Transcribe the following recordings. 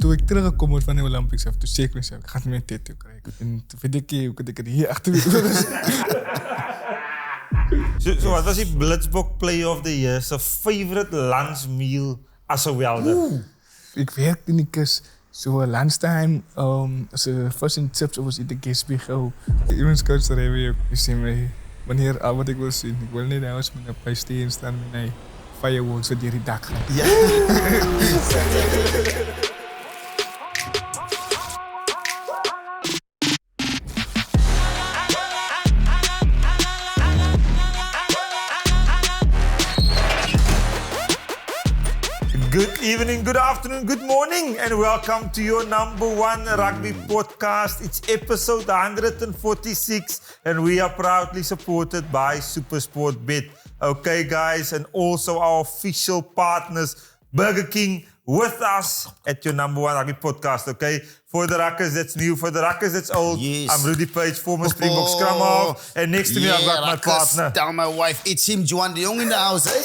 toen ik teruggekomen van de Olympics af, toen zei ik mezelf, ik ga het met dit krijgen. En toen vind ik, hoe kan ik het hier achter So wat was die Blitzbok Player of the Year? Zijn favorite lunch meal als een welder? Ik werkte in die kust. So lunchtime, so first in chips was in de Gatsby. Iemand coach daar hebben je zei mij, wanneer wat ik wil zien. Ik wil niet huis met een paar steen staan met een fireworks wat die dak gaat. Ja. Good evening, good afternoon, good morning, and welcome to your #1 rugby podcast. It's episode 146, and we are proudly supported by SuperSportBet. Okay, guys, and also our official partners, Burger King, with us at your #1 rugby podcast. Okay, for the Ruckers that's new, for the Ruckers that's old. Yes. I'm Rudy Page, former Springbok scrum half, and next to me I've got my partner. Tell my wife, it's him, Juan de Jong in the house, eh?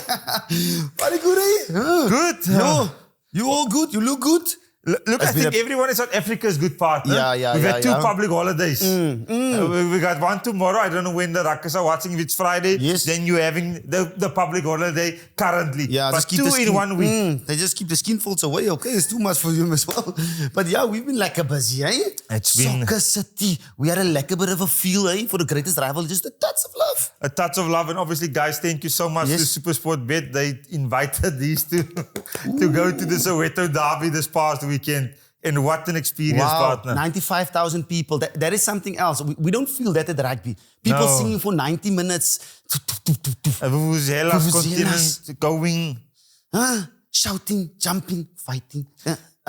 Very good, eh? Huh? Good. You all good? You look good? Look, I think everyone in South Africa is good partner. Yeah, We've yeah, had two yeah. public holidays. We got one tomorrow. I don't know when the Ruckers are watching. If it's Friday, Yes. then you're having the public holiday currently. Yeah, but just keep two the skin, in 1 week. They just keep the skin folds away, okay? It's too much for you as well. But yeah, we've been like a busy, eh? It's been- Soccer City. We had a lekker bit of a feel, eh? For the greatest rival, just a touch of love. A touch of love. And obviously, guys, thank you so much Yes. to SuperSportBet. They invited these to go to the Soweto Derby this past weekend. And what an experience, partner. 95,000 people. That is something else. We don't feel that at rugby. People No. singing for 90 minutes. Vuvuzelas Vuvuzelas. continent going. Shouting, jumping, fighting.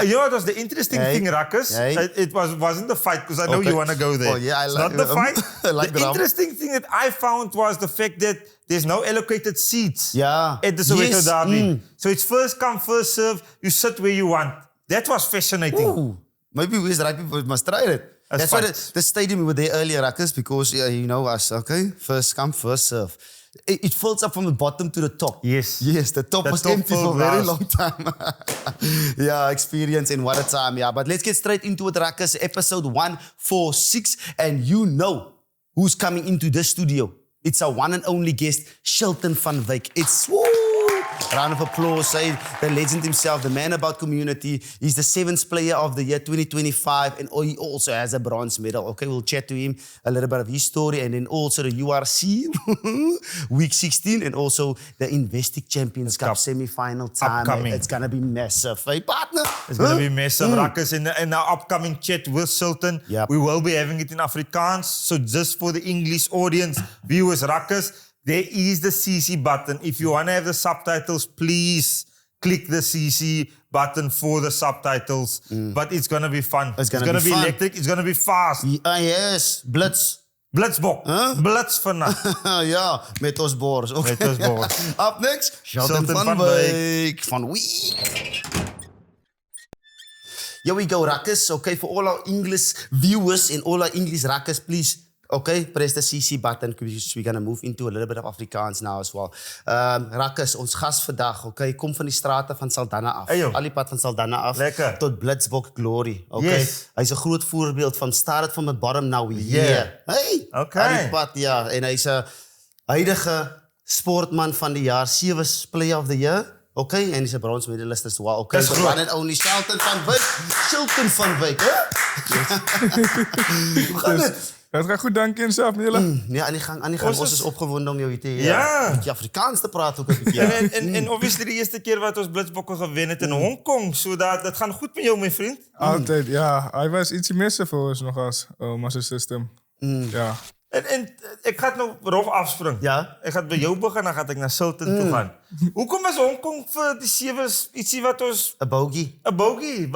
You know what was the interesting Hey. thing, Ruckers? Hey. It wasn't the fight, because I know Okay. you want to go there. Oh, yeah, I It's like not the fight. I like the drama. interesting thing that I found was the fact that there's no allocated seats Yeah. at the Soweto Yes. Derby. So it's first come, first serve. You sit where you want. That was fascinating. Ooh, maybe we as rugby people must try it. That's why the stadium we were there earlier, Ruckers, because you know us, okay? First come, first serve. It fills up from the bottom to the top. Yes. Yes, the top The was top empty for a filled very last. long time. Yeah, experience and what a time. Yeah, but let's get straight into it, Ruckers. Episode 146. And you know who's coming into the studio. It's our one and only guest, Shilton van Wyk. It's woo! Round of applause, say the legend himself, the man about community. He's the 7th player of the year 2025, and he also has a bronze medal. Okay, we'll chat to him a little bit of his story, and then also the URC week 16, and also the Investic Champions Cup Cup. semi-final time. Upcoming. It's gonna be massive, hey partner. It's going to be massive, Ruckers. In our upcoming chat with Sultan, Yep. we will be having it in Afrikaans. So just for the English audience, viewers, Ruckers, there is the CC button. If you want to have the subtitles, please click the CC button for the subtitles. But it's going to be fun. It's gonna be be fun. electric. It's going to be fast. Yes, Blitz. Blitzbok. Blitz vannacht. Ja, met ons boors. Okay. Met ons boors. Up next, Shilton Shilton van van Wyk van Week. Here we go, Ruckers. Okay, for all our English viewers and all our English Ruckers, please, okay, press the CC button because we're going to move into a little bit of Afrikaans now as well. Ruckers, ons gast vandag, okay, kom van die strate van Saldanha af. Hey, joh. Al die pad van Saldanha af. Lekker. Tot Blitzbok Glory. Okay? Yes. Hy's 'n groot voorbeeld van start from the bottom now we Yeah. here. Hey! Okay. Al die pad, ja. En hy's 'n huidige sportman van die jaar, 7th player of the year. Okay, en he's a bronze medalist as well. Okay, Dis the goed. one and only Shilton van Wyk. Shilton van Wyk, hè? Hoe gaan dit? Dat gaat goed, dank je jezelf, Nila. Ja, aan die gang. Ons Ons is- is opgewonden om jou hier te Ja. een beetje Afrikaans te praten ook een beetje. En obviously de eerste keer wat ons Blitzbokken gewinnen in Hongkong. So dat gaat goed met jou, mijn vriend. Altijd, ja. Hij was ietsje missen voor ons nog als Master System. Ja. En ik ga het nou rof afspringen. Ja. Ik ga het bij jou beginnen, dan ga ik naar Sultan toe gaan. Hoekom was Hongkong voor die 7 ietsie wat ons... Een bogie. Een bogie?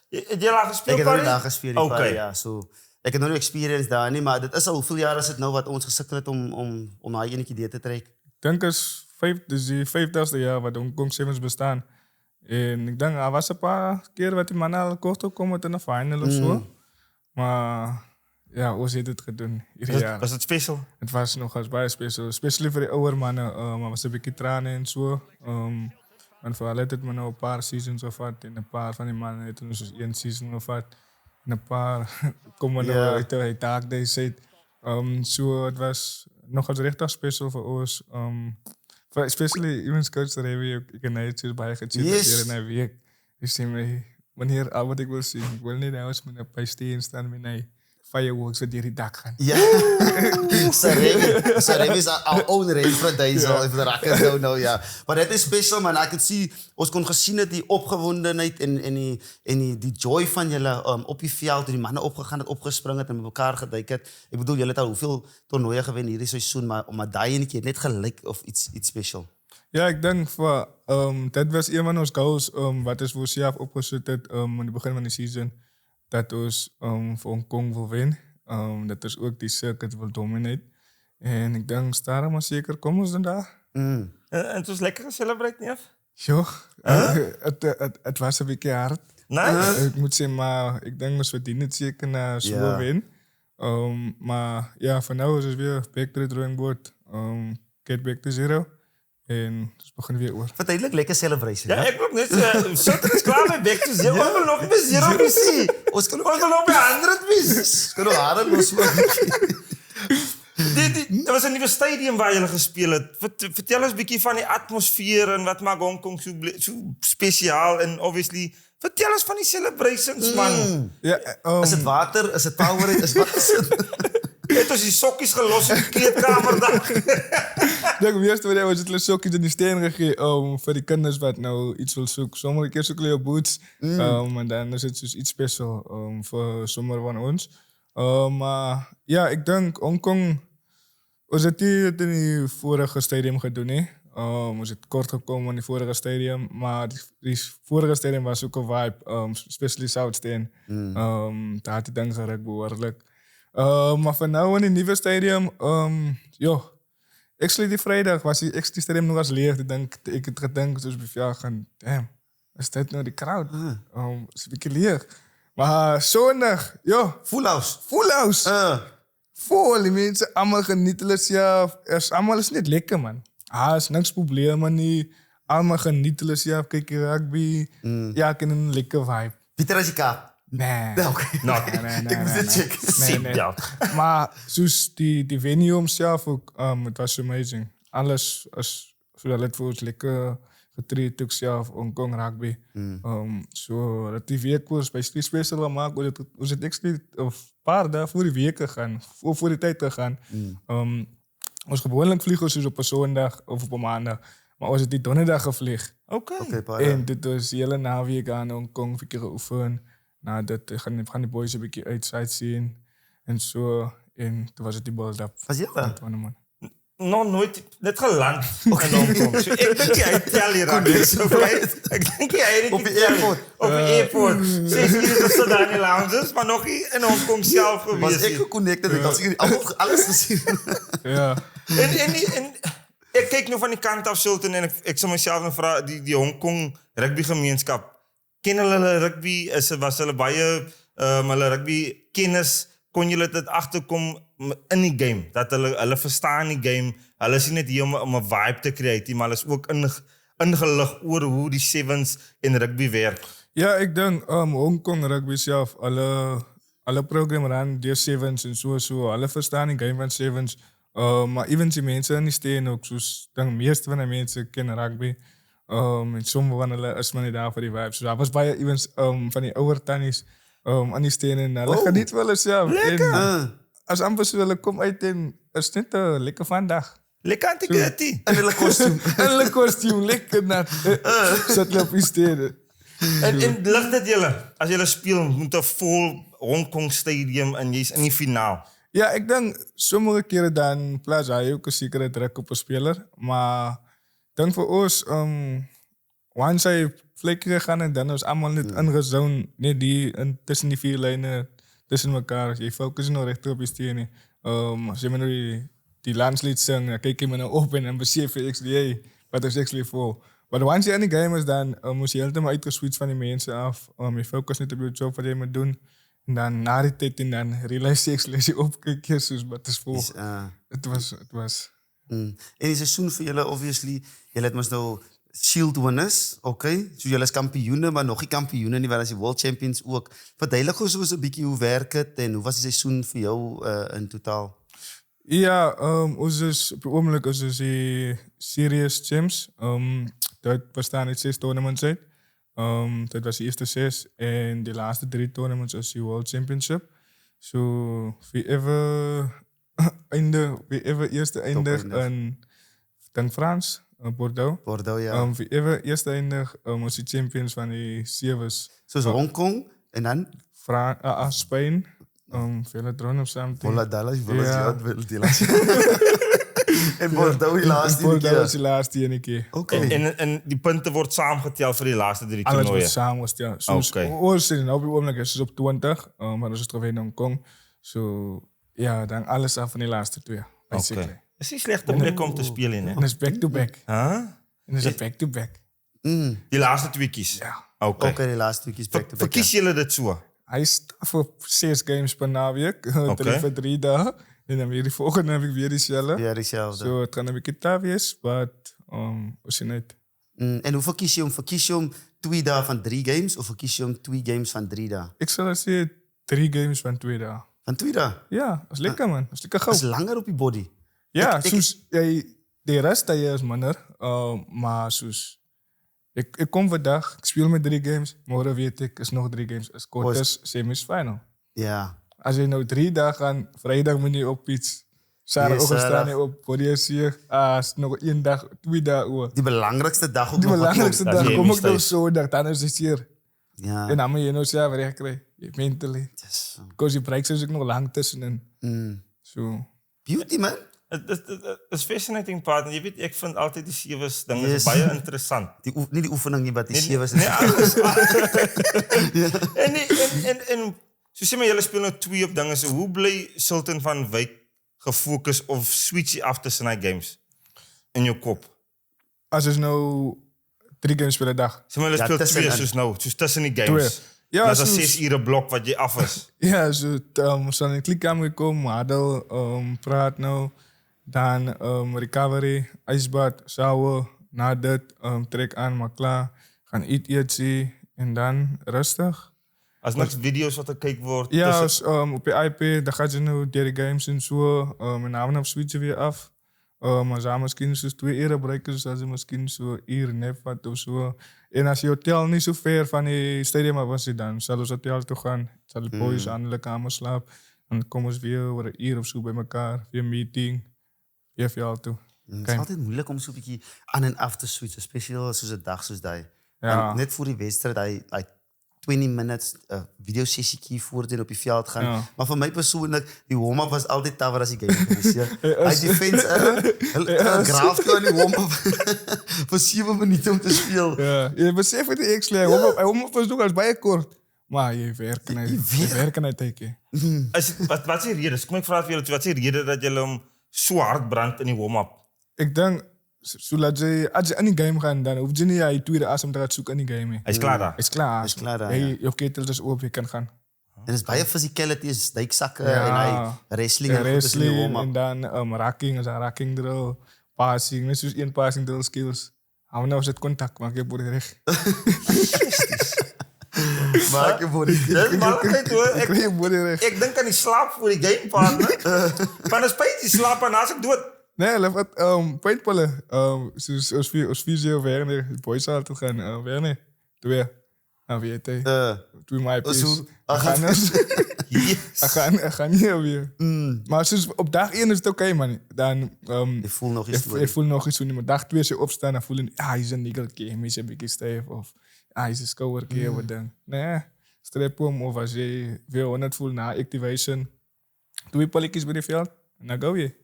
Heb je daar gespeeld? Ik heb nog Barry? daar gespeeld. Oké. Ja, so. Ik heb nog niet experience daar, nie, maar dit is al hoeveel jaar is het nou wat ons gesukkel het om daai enetjie deur te trek? Ik denk is dus die 50ste jaar wat Hongkong Sevens bestaan. En ik denk, er was een paar keer wat die mannen al kort gekomen in de final of zo. Maar ja, hoe zit het gedaan ieder jaar? Was het special? Het was nog eens bij special. Especially voor de oude mannen. Maar was een beetje tranen en zo. Want vooral het me nou een paar seasons gehad. En een paar van die mannen het ons dus 1 season gehad. En een paar komen nou uit de taak deze tijd. So het was nog eens richtig special voor ons. Especially Evans coach, daar hebben we ook ik en hij het bij gecheckt hier in een week. Dus wanneer al wat ik wil zien, ik wil niet nou eens met een paar steen staan met een fireworks wat die dak gaan. Ja. Saremi is our own referendaisel if the Rakkers don't know, ja. Maar dit is special, man. Ek het sien, ons kon gesien het die opgewondenheid en die joy van julle op die veld, toe die manne opgegaan het, opgespring het en met mekaar geduik het. Ek bedoel, julle het al hoeveel toernooie gewen hierdie seisoen, maar daai ene keer net gelyk of iets special. Ja, ik denk voor dat was een van onze goals wat is voor zelf opgezet het in het begin van de season. Dat ons voor Hong Kong wil winnen. Dat is ook die circuit wil dominate. En ik denk, daarom maar zeker komen ons dan daar. En het was lekker gecelebrate, neef? Jo, het was een beetje hard. Nice. Ik moet zeggen, maar ik denk dat we verdienen het zeker naar zo'n win. Maar ja, voor nu is het weer back to the drawing board. Get back to zero. En dus beginnen we weer over. Verduidelik lekker celebration. Ja, ik ook net. Sotter is klaar met back to zero. We gaan nog bij zero missie. Ons kan nog bij 100 missie. Ons kan nog harder losmaken. Er was een nieuwe stadium waar jullie gespeeld hebben. Vertel eens een beetje van die atmosfeer en wat maakt Hongkong zo speciaal. En obviously, vertel eens van die celebrations, man. Ja, is het water? Is het Powerade? Wat is het? Het was die sokjes gelost in de kleedkamerdag. De eerste wat was het sokjes in die steen gegeven voor die kinders wat nou iets wil zoeken. Sommige keer zoeken je boots. En dan is het dus iets special voor sommigen van ons. Maar ja, ik denk Hongkong was het niet in die vorige stadium gedaan. We zijn kort gekomen in die vorige stadium. Maar die vorige stadium was ook een vibe. Especially Southsteen. Daar had hij dan gerukt behoorlijk. Maar voor nu in het nieuwe stadium, actually die vrijdag was die stadium nog eens leeg. Ik had gedacht, dus ja, damn, is dit nou die crowd? Is een beetje leeg. Maar zondag, Full house. Full house. Vol, die mensen allemaal genieten. Ja, allemaal is niet lekker, man. Is niks probleem, man. Niet. Allemaal genieten. Ja, kijk je rugby. Ja, ik heb een lekker vibe. Pieter is je kaap. Nee. Oké. Nee. Ik moet dit checken. Nee. Maar zoals die venue zelf ook, het was amazing. Alles is zodat het voor ons lekker getreed ook zelf, Hongkong rugby. Zo dat die week was bij Street Special gemaakt, was het echt een paar dagen voor die week gegaan, voor die tijd gegaan. Ons gewoonlijk vliegen dus op een zondag of op een maandag, maar was het die donderdag gevliegd. Oké. En dit was de hele naweek aan Hongkong, een keer geoefend. Nou, dat gaan die boys een beetje uit zien en zo. En toen was het die build-up. Was je dat? Nog nooit, net geland in Hongkong. So, ik denk jij tel hier aan. Ik denk jij op de airport. Op de airport. 6 uur is daar in de lounges, maar nog niet in Hongkong zelf geweest. Was ik geconnected? Ik had alles gezien. Ja. En ik keek nu van die kant af, Sultan, en ik zou mezelf nog vragen, die Hongkong rugbygemeenschap. Kennen hulle rugby? Was hulle baie hulle rugby kennis? Kon julle dit agterkom in die game? Dat hulle verstaan die game. Hulle is nie net hier om 'n vibe te creëren, maar hulle is ook ingelig oor hoe die sevens in rugby werk. Ja, ik denk Hongkong rugby zelf, alle programma aan die sevens en zo. Alle verstaan die game van sevens. Maar even die mensen in die steen ook, zoals de meeste van de mensen kennen rugby. En sommige van hulle is maar niet daar voor die vibes. So, daar was baie evens van die ouder tannies aan die steen en hulle geniet wel eens zelf. Lekker! Als amper so hulle kom uit en is net een lekker vandag. Lekker antiquity. En hulle kostuum. En hulle kostuum, lekker nat. Zat hulle op die steden. En ligt dit julle, as julle speel met 'n vol Hongkong stadium en jy's in die finaal? Ja, ik denk sommige keren dan plaats hij ook een zekere druk op een speler. Maar ik denk voor ons, once hij vlekken gegaan en dan is allemaal niet ingezoned. Nee, tussen die 4 lijnen, tussen elkaar. Je focust nog recht op je steen. Als je nou die landslied zingt, dan kijk je me nou op en dan besef je hey, wat is actually voor. Maar once je in de game is, dan moest je helemaal uitgeswitcht van die mensen af. Je focus niet op je job wat je moet doen. En dan na die tijd en dan realiseer je op, kijk je, dus wat is voor. Het was. En die seizoen voor jullie, obviously, jullie het mos nou Shield winners, okay. So julle is kampioene, maar nog nie kampioene nie, want as die World Champions ook. Verduidelik ons soos 'n bietjie hoe werk dit en hoe was die seisoen vir jou in totaal? Ja, ons is op die oomblik is ons die Serious Champs. Dat bestaan uit 6 tournaments uit. Dat was die eerste 6 en die laatste 3 tournaments is die World Championship. So wie ever eerste eindig in Frans, Bordeaux. Bordeaux, ja. Wie ever eerste eindig, ons die champions van die Sevens. Soos Hongkong en dan Spanje. Vele drone of something. Bola Dallas, Ja. En Bordeaux die laaste Bordeaux was keer. die laatste ene keer. Okay. En die punte word saamgetel vir die laaste 3 Alles toernooie. wordt samengesteld. Soms, Oké. ons zijn op het ogenblik is op 20, maar ons is terug in Hongkong. So, ja, dan alles af van die laatste 2. Okay. Is nie slegte plek om te speel in, hè? En is back-to-back. Huh? En is back-to-back. Die laaste 2 kies. Ja. Okay. Okay, die laaste weekies back to back. Verkies julle dit so? Hij is voor 6 games per naweek. 3 voor 3 dagen. En dan weer die volgende heb ik weer diezelfde. Ja, dieselfde. So, het gaan een beetje taaf wees, maar we zien het. En hoe verkies je om? Verkies je om 2 dagen van 3 games of verkies je om 2 games van 3 dagen? Ik zal zeggen 3 games van 2 dagen. Van 2 dagen? Ja, dat is lekker man. Dat is lekker Dat is gauw. langer op je body. Ja, ik- soos de rest dat je is minder, maar soos ik kom vandaag, ik speel met 3 games, morgen weet ik is nog 3 games, is quarters, semis, final. Ja. Als je nou 3 dagen, vrijdag moet je op iets, zaterdagochtend zaterdag. staan je op, voor je zie je, is nog 1 dag, 2 dagen oor. Die belangrijkste dag ook Die nog. belangrijkste Dat is dag kom semis ik nog thuis. zo, dan is het hier. Ja. En dan moet je nou zelf recht krijgen, mentally. Yes. Because die breaks is ook nog lang tussenin. So, Beauty, man. Het is fascinating part. Je weet, ik vind altijd die Sevens dingen Yes. baie interessant. Niet die oefening, nie, maar die Nee, sevens. nee, alles. En so sê maar julle speel nou 2 op dinge. So hoe bly Sultan van Wyk gefokus of switch jy af tussen die games in jou kop? als je nou 3 games per dag. Sê maar julle Ja, speel 2 tussenin. soos nou, soos tussen die games. Ja, Ja, dat is 'n soos- 6 ure blok wat jy af is. Ja, so we zijn in de kleedkamer gekomen, hadden praat nou, dan recovery, ijsbad, shower, na dat trek aan, maar klaar, gaan eten en dan rustig. As niks video's wat gekeken word. Ja, tussen- op je iPad, dan gaat je nu derde games en zo, en avond switchen weer af. Maar ze misschien zo'n 2 uur gebruiken, dus als ze misschien zo'n uur nep wat of zo. En als je hotel niet zo ver van die stadium af was, dan zal ze hotel toe gaan. Zal de boys aan de kamer slapen. En dan komen ze weer voor een uur of zo bij elkaar. Weer meeting. Weer veel toe. Het is altijd moeilijk om zo'n beetje aan en af te switchen. Speciaal zoals een dag zoals die. Ja. Want net voor die wedstrijd, hij 20 minutes videosessie voor het op je veld gaan. Ja. Maar voor mij persoonlijk, die warm-up was altijd taver als ik game geweest. Ja. Hij defense graaf aan die warm-up voor 7 minuten om te spelen. Ja, je beseft het echt slecht. Hij was ook als bij je kort. Maar je werkt uit teken. Wat is die rede? Kom ek vra vir julle, wat is die rede dat julle hom so hard brand in die warm-up? Ik denk, zodat je, als je in die game gaat, dan hoef je niet je tweede asem te gaan zoeken in die game. Hy is klaar daar. Is klaar. Is klaar daar, Hey, ja. je ketel is open, je kan gaan. En het is bij physicality, is duikzakken Ja. en hij wrestling Ja, en goed is in die wrestling en warm-up. dan racking, is een racking drill, passing, net zoals 1 passing drill skills. Hou nou eens het contact, maak je boer recht. Maak je voor die Dis malligheid hoor. Ik kreeg je boer recht. Ek dink aan die slaap voor die game partner. Van 'n spyt jy slaap en as ek dood. Nee, wat paintballen. Als fysio Werner, de boys zal altijd gaan. Werner, doe weer. Nou, weet je. Doe my piece. zo- Ik ga niet weer. Maar soos op dag 1 is het oké, man. Dan Je voelt nog iets. je voelt nog iets doen. Maar dag 2 als je opstaan, dan voel je, hij is een niggelkeer. Hij is een beetje stijf. Of hij is een schouderkeer. Wat dan. Nee, strep om. Of als je weer 100 voelt na activation. Doe je palletjes bij de veld. En dan go je.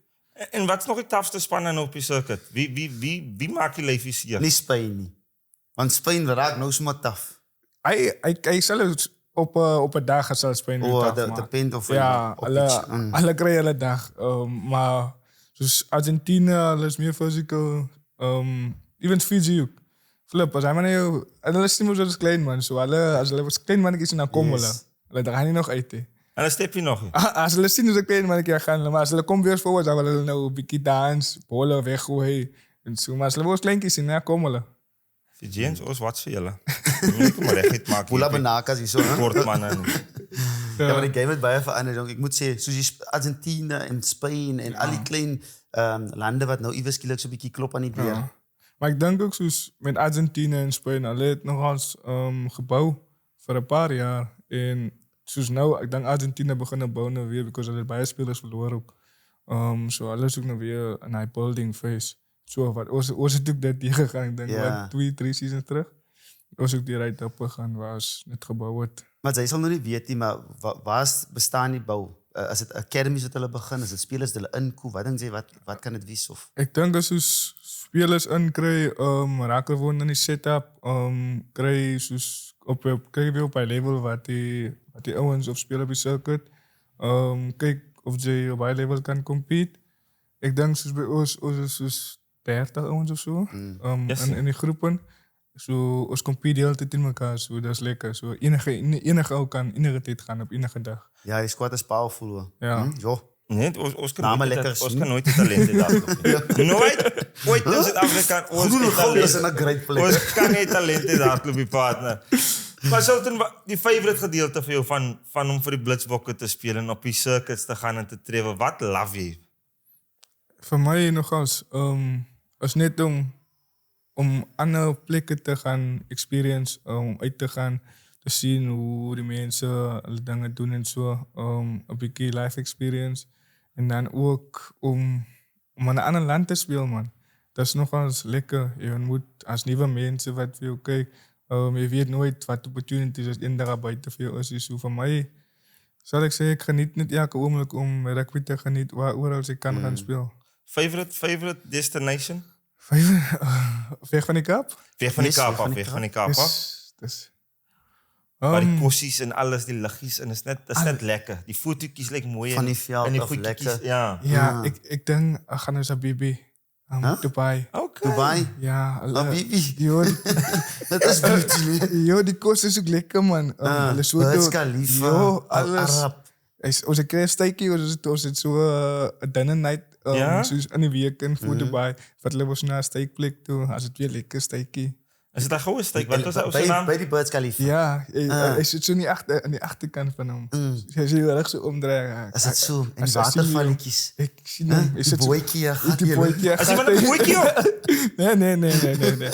En wat is nog die tafste spanning op die circuit? Wie maak die lyfies seer? Niet Spanje niet. Want Spanje raakt nou zomaar taf. Hij zelfs op een dag zal spelen. Oh, de pint of ja, op iets. alle krijgen alle dag. Maar zoals Argentinië, alles meer physical. Even Fiji ook. Flip, als hij maar niet... Alle stimmen zoals klein man. So, als hij was klein man, is hij naar Komela. Yes. Daar gaan hij nog eten. En dan step jy nog. Als ze zien als klein man, gaan. Maar als ze komen weer voor, dan willen ze nou een beetje dans, bollen weggooien. En zo. Maar als ze was klein is, naar Komela. James, ons wat vir julle. Moet maar reg maak. Pula benakas hierso, hè? Kort manne. Ja, maar die game het baie verander. Jong. Ek moet sê, soos die Argentina en Spanje en al die klein lande wat nou iewers skielik so 'n bietjie klop aan die deur. Ja. Maar ik denk ook soos met Argentinië en Spanje, hulle het nogals gebou vir 'n paar jaar. En soos nou, ek dink Argentinië begin bou nou weer, because hulle het baie spelers verloor ook. So hulle is ook nou weer in hy building phase. So wat, ons het ook dit tegengegaan, ek dink, wat 2-3 seasons terug. Ons ook die right op gegaan, waar ons net gebou het. Maar jy sal nou nie weet nie, maar waar bestaan die bou? Is dit academies wat hulle begin? Is dit spelers wat hulle inkoop? Wat dink jy, wat kan dit wees? Of? Ek dink as soos spelers inkry, raak hulle gewoon in die setup, kry soos kry weer op hy level wat die ouens of speel op die circuit. Kyk of jy op hy level kan compete. Ek dink soos by ons is soos 30 ouens of so, in die groepen. So ons compete die hele tyd in mekaar, so dat is lekker. So enige ou kan enige tyd gaan op enige dag. Ja, die squad is powerful hoor. Ja. Jo. Nee, ons kan nooit die talente daar. Ooit in Suid-Afrika ons in 'n great plek. Ons kan nie talente daar klop die partner. Maar Sultan, die favorite gedeelte vir jou van om vir die Blitsbokke te speel en op die circuits te gaan en te trewe, wat love jy? Vir my nogals, is net om ander plekke te gaan experience, om uit te gaan, te sien hoe die mense hulle dinge doen en so, 'n bietjie life experience. En dan ook om aan 'n ander land te speel, man. Dat is nogals lekker. Je moet als nuwe mense wat vir jou kyk, je weet nooit wat opportunities is eendag buiten vir jou is. So vir my sal ek sê, ek geniet net elke oomblik om rugby te geniet oral ek kan gaan speel. Favorite destination? Weg van die Kaap? Weg van die Kaap af, weg van die Kaap af. Dis Maar die kossies en alles, die liggies, en is net lekker. Die fotootjies lyk mooi. Van die veld en die af lekker. Ja, ek dink, ek gaan nou Habibi. Dubai. Okay. Dubai? Ja. Habibi? Dat is beauty. Jo, die kos is ook lekker, man. Burj Khalifa, alles. Ons kry 'n steekie, ons het so 'n dinner night soos in die week in voor Dubai. Wat hulle was na 'n steekplek toe, as dit weer lekker steekie. Is dit 'n goeie steek? Wat was sy naam? By die Burj Khalifa. Ja, hy sit so aan die agterkant van hom. Hy sien reg so omdraai. Is dit so in die watervalletjies? Ek sien hom. Is dit bootjie? Is jy met 'n bootjie? Nee.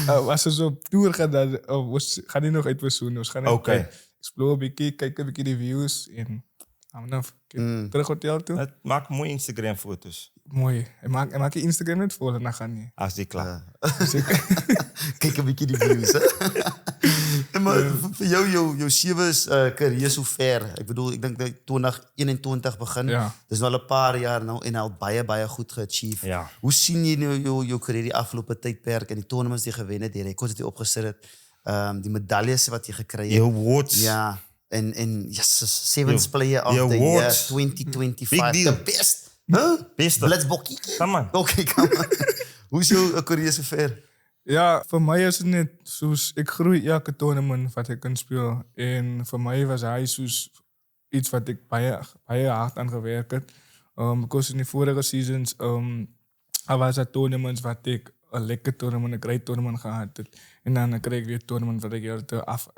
As ons op tour gaan, dan ons gaan nie nog uitbesoen. Ons gaan net explore 'n bietjie, kyk 'n bietjie die views en terug hotel toe. Het maak mooi Instagram foto's. Mooi. Hy maak die Instagram net vol en dan gaan nie. As die klaar. Kyk 'n bietjie die views, hè. Maar vir jou sewe's carrière so ver. Ek bedoel, ek dink dat 2021 begin. Ja. Dis nou al 'n paar jaar nou en al baie goed geachieve. Ja. Hoe sien jy nou jou carrière die afgelope tydperk en die tournaments wat jy gewen het, die rekords wat jy opgesit het, die medaljes wat jy gekry het? Jou awards. Ja. En yes, 7th player of the year 2025. Big deal. The best. Huh? Beste. Blitsbokkie. Come on. Okay, come on. Hoe is jou carrière so ver? Ja, vir my is dit net soos ek groei elke tournament wat ek kan speel en vir my was hy soos iets wat ek baie hard aan gewerk het. Because in die vorige seasons was daar tournaments wat ek 'n lekker tournament, 'n great tournament gehad het. En dan kry ek weer tournament wat ek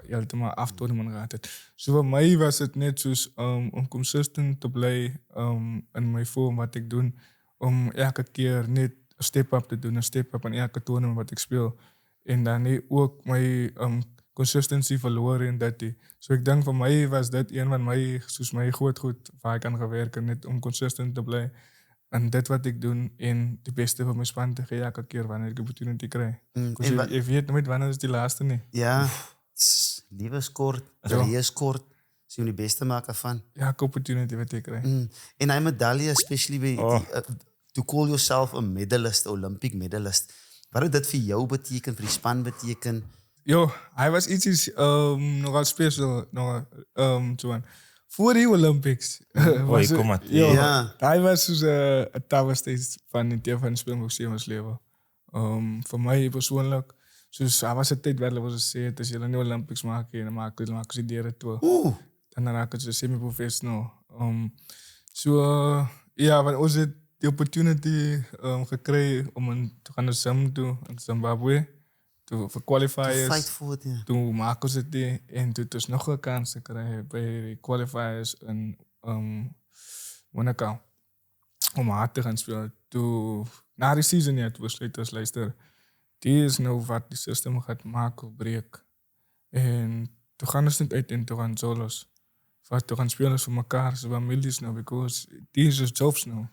heeltemal af tournament gehad het. So vir my was dit net soos om consistent te bly in my vorm wat ek doen, om elke keer net 'n step up te doen, 'n step up in elke tournament wat ek speel. En dan nie ook my consistency verloor in dit. So ek dink vir my was dit een van my groot goed waar ek aan gewerk het, net om consistent te bly. En dit wat ek doen en die beste van my span te gee elke keer wanneer ek 'n opportunity kry. Jy weet nooit wanneer is die laaste nie. Ja, lewe is kort, carrière is kort. So jy moet die beste maak ervan. Ja, 'n opportunity wat ek kry. En hy medalje, especially by to call yourself a medalist, Olympic medalist. Wat het dit vir jou beteken, vir die span beteken? Jo, hy was iets nogal special, Johan. Voor die Olympics. Kom maar. Ja. Hij was dus het tafelstage van het deel van het Springbok-leven. Voor mij persoonlijk, dus hij was het tijd waar we zeiden, als jullie nu Olympics maken, dan maken ze die toe. En dan raken ze semi-professional. Ja, want ons het die opportunity gekregen om te gaan naar Zim toe, in Zimbabwe. voor To qualifiers. fight for it, ja. Toen maken ze het en toen dus nog een kans te krijgen bij de qualifiers in Monaco. Om hard te gaan spelen. Toen, na die season, ja, toen besloot ik luister. Die is nou wat die systeem gaat maken of breek. En toen gaan ze niet uit en toen gaan solos. Toen gaan spelers voor elkaar, ze waren millies nou, because die is dus jobs nou.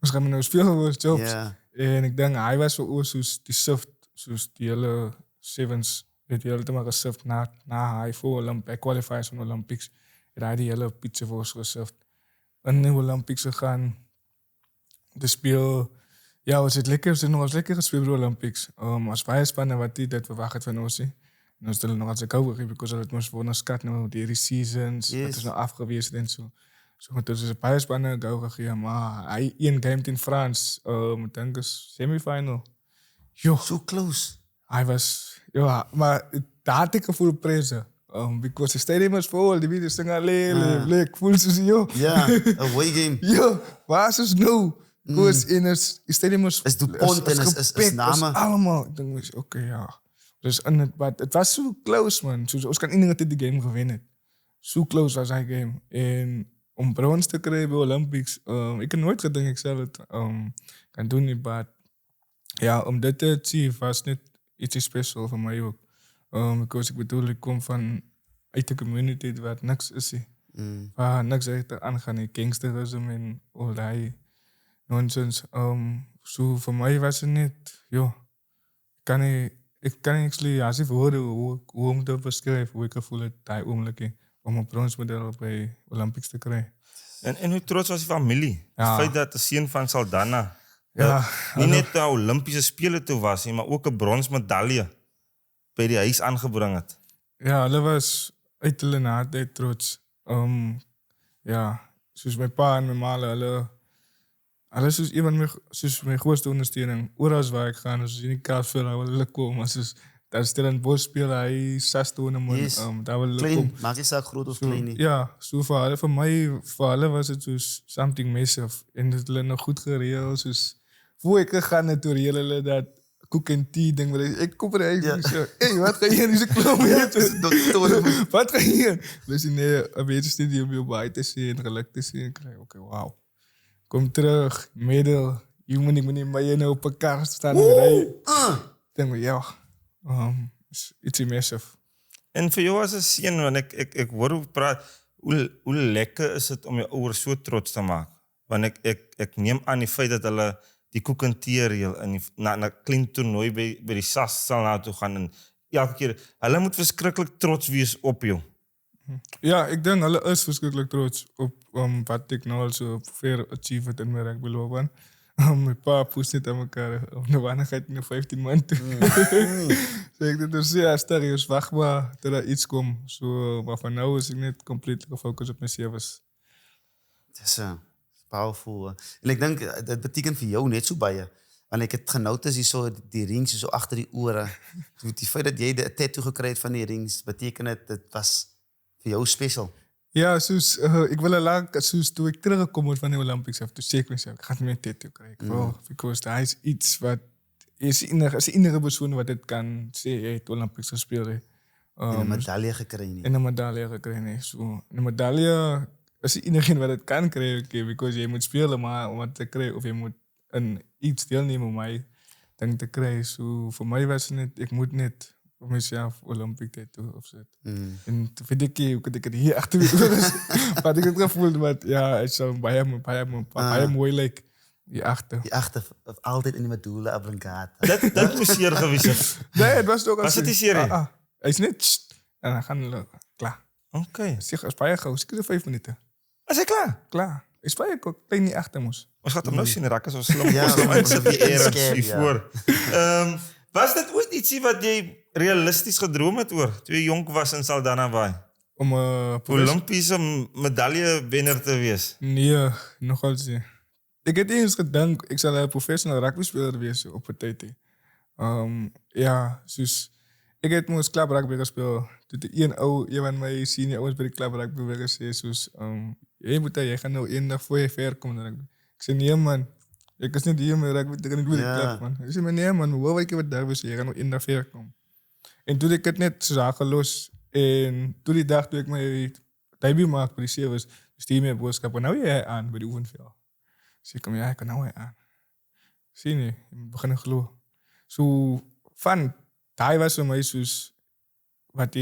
Dus gaan we nou spelen voor jobs. Ja. En ik denk, hij was voor ons soos die shift, soos die hele sevens, het hele te maar gesift na hij voor qualifiers van Olympics. En hij die hele pizza voor ons gesift. In de Olympics gegaan, de speel, ja, was het nog lekker gespeeld bij de Olympics. Als wij spannen wat die dat verwacht het van ons. En ons het nog als ik over, because het moest voor ons kat nou die seasons, Yes. het is nou afgewezen en zo. So, het is een paar spannen gauw gegeven, maar hij één game in Frans, ik denk is semifinal. Jo, So close. hij was, ja, maar daar had ik gevoel prijzen. Because the stadium was vol, die video's zingen alleen, ik voel ze, joh. Ja, away game. Ja, waar is het nou? Because in het stadium was Is Dupont en is gepakt, namen. allemaal. Ik denk, oké, ja. Dus het was zo close, man. Ons kan iedereen dit de game gewinnen. Zo close was die game. En om brons te krijgen bij Olympics, ik heb nooit gedacht ik zal het kan doen, maar ja, om dit te zien was niet iets speciaal voor mij ook. Because ik bedoel, ik kom uit de community waar niks is. Waar niks echt aangaan, die gangsterisme en al die nonsense. So voor mij was het niet, joh, ik kan actually, als ik hoorde hoe om te beschrijven, hoe ik gevoel het, die oomlijke, om een bronsmedal bij Olympics te krijgen. En hoe trots was die familie? Ja. Het feit dat de seun van Saldanha Ja, nie net na Olympiese Spele toe was nie, maar ook 'n bronsmedalje by die huis aangebring het. ja, hulle was uit hulle naadheid trots. Ja, soos my pa en my ma, hulle soos een van my grootste ondersteuning. Oral waar ek gaan, as in die Kaapveld, daar wil hulle kom. As daar stel in Bos speel, hy 6 toernament, Yes. daar wil hulle Klein, kom. maak nie saak groot of So, klein nie. ja, so vir my, vir hulle was het soos something massive. En dit hulle nog goed gereël, soos voor ek gegaan het, toe reël hulle dat koek en tea ding, wat ek kom er eigenlijk Ja. zo, hey, wat ga je hier in deze klomp hier? Dokter. Wat ga je hier? Dus nee, een beetje studie om je bij te zien, geluk te zien. Oké, wauw. Kom terug, middel. Je moet niet met je nou op elkaar staan en rijden. Ik denk, ja, is iets immersive. En vir jou as 'n seun, want ek hoor hoe praat, hoe lekker is dit om jou ouers so trots te maak? Want ek neem aan die feit dat hulle die koek en tee reël in na 'n klein toernooi by die SAS sal na toe gaan en elke keer, hulle moet verskriklik trots wees op jou. Ja, ik denk hulle is verschrikkelijk trots op wat ik nou al zo ver achieved in mijn rugbyloopbaan. Mijn pa poest niet aan elkaar op de wanigheid in de 15 maanden. So ik dacht, dus ja, serieus, wacht maar totdat iets komt. So, maar van nu is ik niet compleet gefocust op mijn service. Dis powerful. En ek dink dit beteken vir jou net so baie. Want ek het genoteer hier so die rings so agter die ore. Die feit dat jy 'n tattoo gekry het van die rings, beteken dit was vir jou special. Ja, soos, ik wil al lang, soos toen ik teruggekomen van de Olympics, toen zei ik mezelf, ik ga het met tattoo krijgen. Because hij is iets wat, is de enige persoon wat het kan zeggen, hij heeft Olympics gespeeld. En 'n medalje gekry nie. En een medaille gekregen heeft. So, een medaille is de enige wat het kan krijgen, because je moet spelen, maar om het te krijgen, of je moet iets deelnemen om mij dan te krijgen. So, voor mij was het niet, ik moet niet voor mezelf Olympic tattoo opzetten. En toen vind ik, hoe kan ik het hier achter weer maar ik heb het gevoel dat, ja, het zou bijna mooi lijken. Die achter. Die agter altyd in die medulla oblongata. Dit moes seer gewees het. Nee, het was ook Was het die serie? Hij is net, en dan gaan we, klaar. Okay. Zeg, als bij gauw, ik 5 minuten. Is hy klaar? Klaar. Is bij ook, ik niet achter moest. Ons gaan hom nou sien raak as ons slim Ja, ons hom ons uitsit moet die weer ergens inscan, hier ja. voor. Was dit ooit ietsie wat jy realisties gedroom het oor toe jy jonk was in Saldanha Bay? Om Olympiese medaljewenner te wees? Nee, nogal niet. Ik heb eens gedacht, ik zal een professional rugbyspeler wezen op een tijd. Ja, dus ik heb moest club rugby gespeeld. Toen een van mijn senior ouders bij de club rugby weer gezegd, dus jij gaat nou één dag voor je ver komen rugby. Ik zei, nee man, ik is niet hier met rugby, ik kan niet bij de Ja. club man. Ik zei, nee man, hoe wil ik wat daar wezen, jij gaat nou één dag ver komen. En toen ik het net zagen los. En toen die dag toen ik mijn debut maakte bij de Sevens, stuurde mij een boodschap. Nou jij aan bij de oefenveld. Dus ik kom, ja, ik kan nou aan. Zie je, je moet beginnen geloven. Zo van, hij was voor mij zoals, wat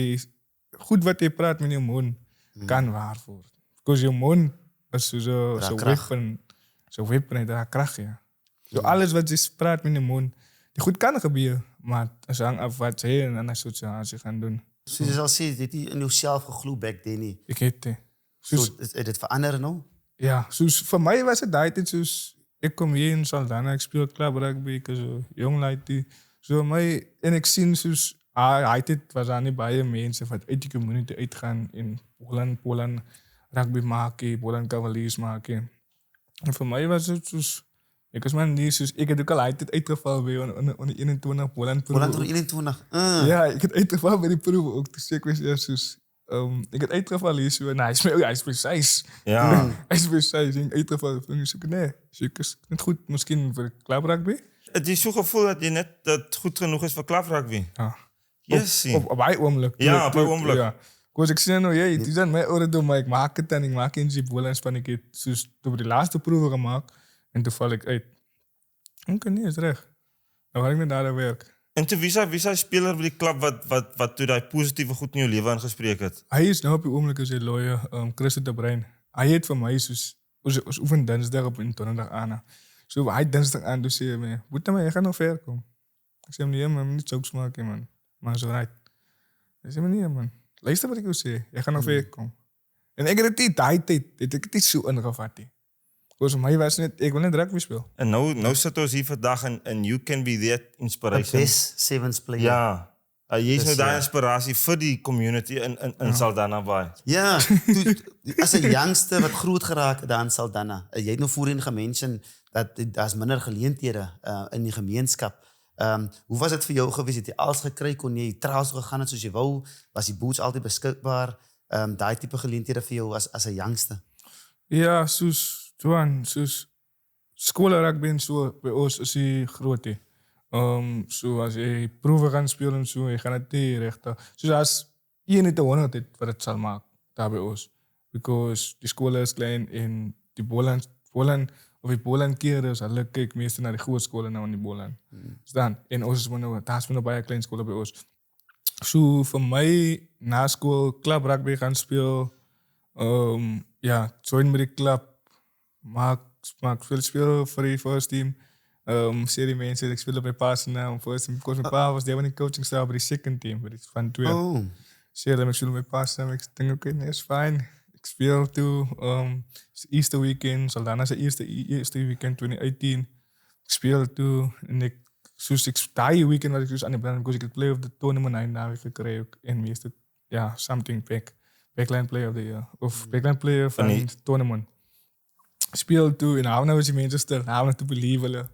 hij praat met je mond, kan waarvoor. Because je mond is zo weapon, hij draagt kracht, ja. Zo alles wat je praat met je mond, die goed kan gebeuren, maar het hangt af wat ze en dan soort ze gaan doen. Soos jy al sê, dit nie in jouself geglo back then nie. Ik weet het. So, het dit verander nou? Ja, soos, voor mij was het die tijd soos, ik kom hier in Saldanha, ik speel club rugby, ik is een jong leid. So my, en ik zie soos, hij was daar niet baie mensen wat uit die community uitgaan in Poland rugby maken, Poland Cavaliers maken. En voor mij was het soos, ik was maar niet soos, ik heb ook al altijd uitgevallen bij onder 21 Poland proeven. Poland 21. Ja, ik heb uitgevallen bij die proeven ook. Dus ik was ja soos, ik heb uitgevallen hier zo, nou, hij is precies. Ja. Hij is precies, ik heb uitgevallen. Ik zoek nee, zoek is niet goed, misschien voor club rugby. Het is zo'n gevoel dat je net dat goed genoeg is voor clubrugby. Ja. Yes. Op hij oomlik. Ja, op hij oomlik. Ja. Dus ik zei nou, het is aan mij oren doen, maar ik maak het en ik maak in die boelenspan. Ik heb dus toen de laatste proeven gemaakt en toen val ik uit. Oké, nee, is recht. Dan ga ik naar daar werk. En toen wie is speler bij die club wat toen die positieve goed in je leven aangesproken heeft? Hij is nou op die oomlik is een lawyer, Chris de Bruin. Hij heeft van mij ons oefen dinsdag op een donderdag aan. Zo, hij dinsdag aan, dus zei hij, moet je maar, je gaat nog ver komen. Ik zei hem, nee man, niet jokes maken man. Maar zo right. Hij zei, nee man, luister wat ik wil zeggen, je gaat nog ver komen. En ik heb het niet, ik heb het zo ingevat. Dus voor mij was het net, ik wil net rugby spelen. En nou zit ons hier vandaag en you can be that The inspiration. best sevens player. Ja. Jy is nou ja. daai inspirasie vir die community in Saldanha Bay. Ja, as 'n youngster wat groot geraak het daar in Saldanha. Jy het nou voorheen gemention dat daar's minder geleenthede in die gemeenskap. Hoe was dit vir jou gewees? Het jy alles gekry? Kon jy trouens gegaan het soos jy wou? Was die boots altyd beskikbaar? Daai tipe geleenthede vir jou as 'n youngster? Ja, soos skool rugby en so bij ons is die groot. So als je proeven gaan spelen, so, je gaat het niet rechten. Dus als je niet de 100 hebt wat het zal maken, daar bij ons. Because die school is klein en die Poland keren, dus dan kijk meestal naar de goede scholen nou in die Poland. Dus dan, en ons is daar is nog bij klein scholen bij ons. So voor mij, na school, club rugby gaan spelen. Ja, join met die club. Maak veel spelen voor die first team. Serie mensen, ik speelde bij Pasen first team. Because mijn pa was daar in coaching style bij de second team. Van 2. Oh. Serie, ik speelde bij Pasen. Ik denk, oké, nee, is fijn. Ik speel toe. Easter weekend, Saldanha is de eerste weekend 2018. Ik speel toe. En ik die weekend was ik dus aan de brand. Because ik het play of the tournament eindelijk gekregen. En meestal, ja, something backline player of the year. Of backline player van het tournament. Speel toe in Havana Manchester, Havana te believelen.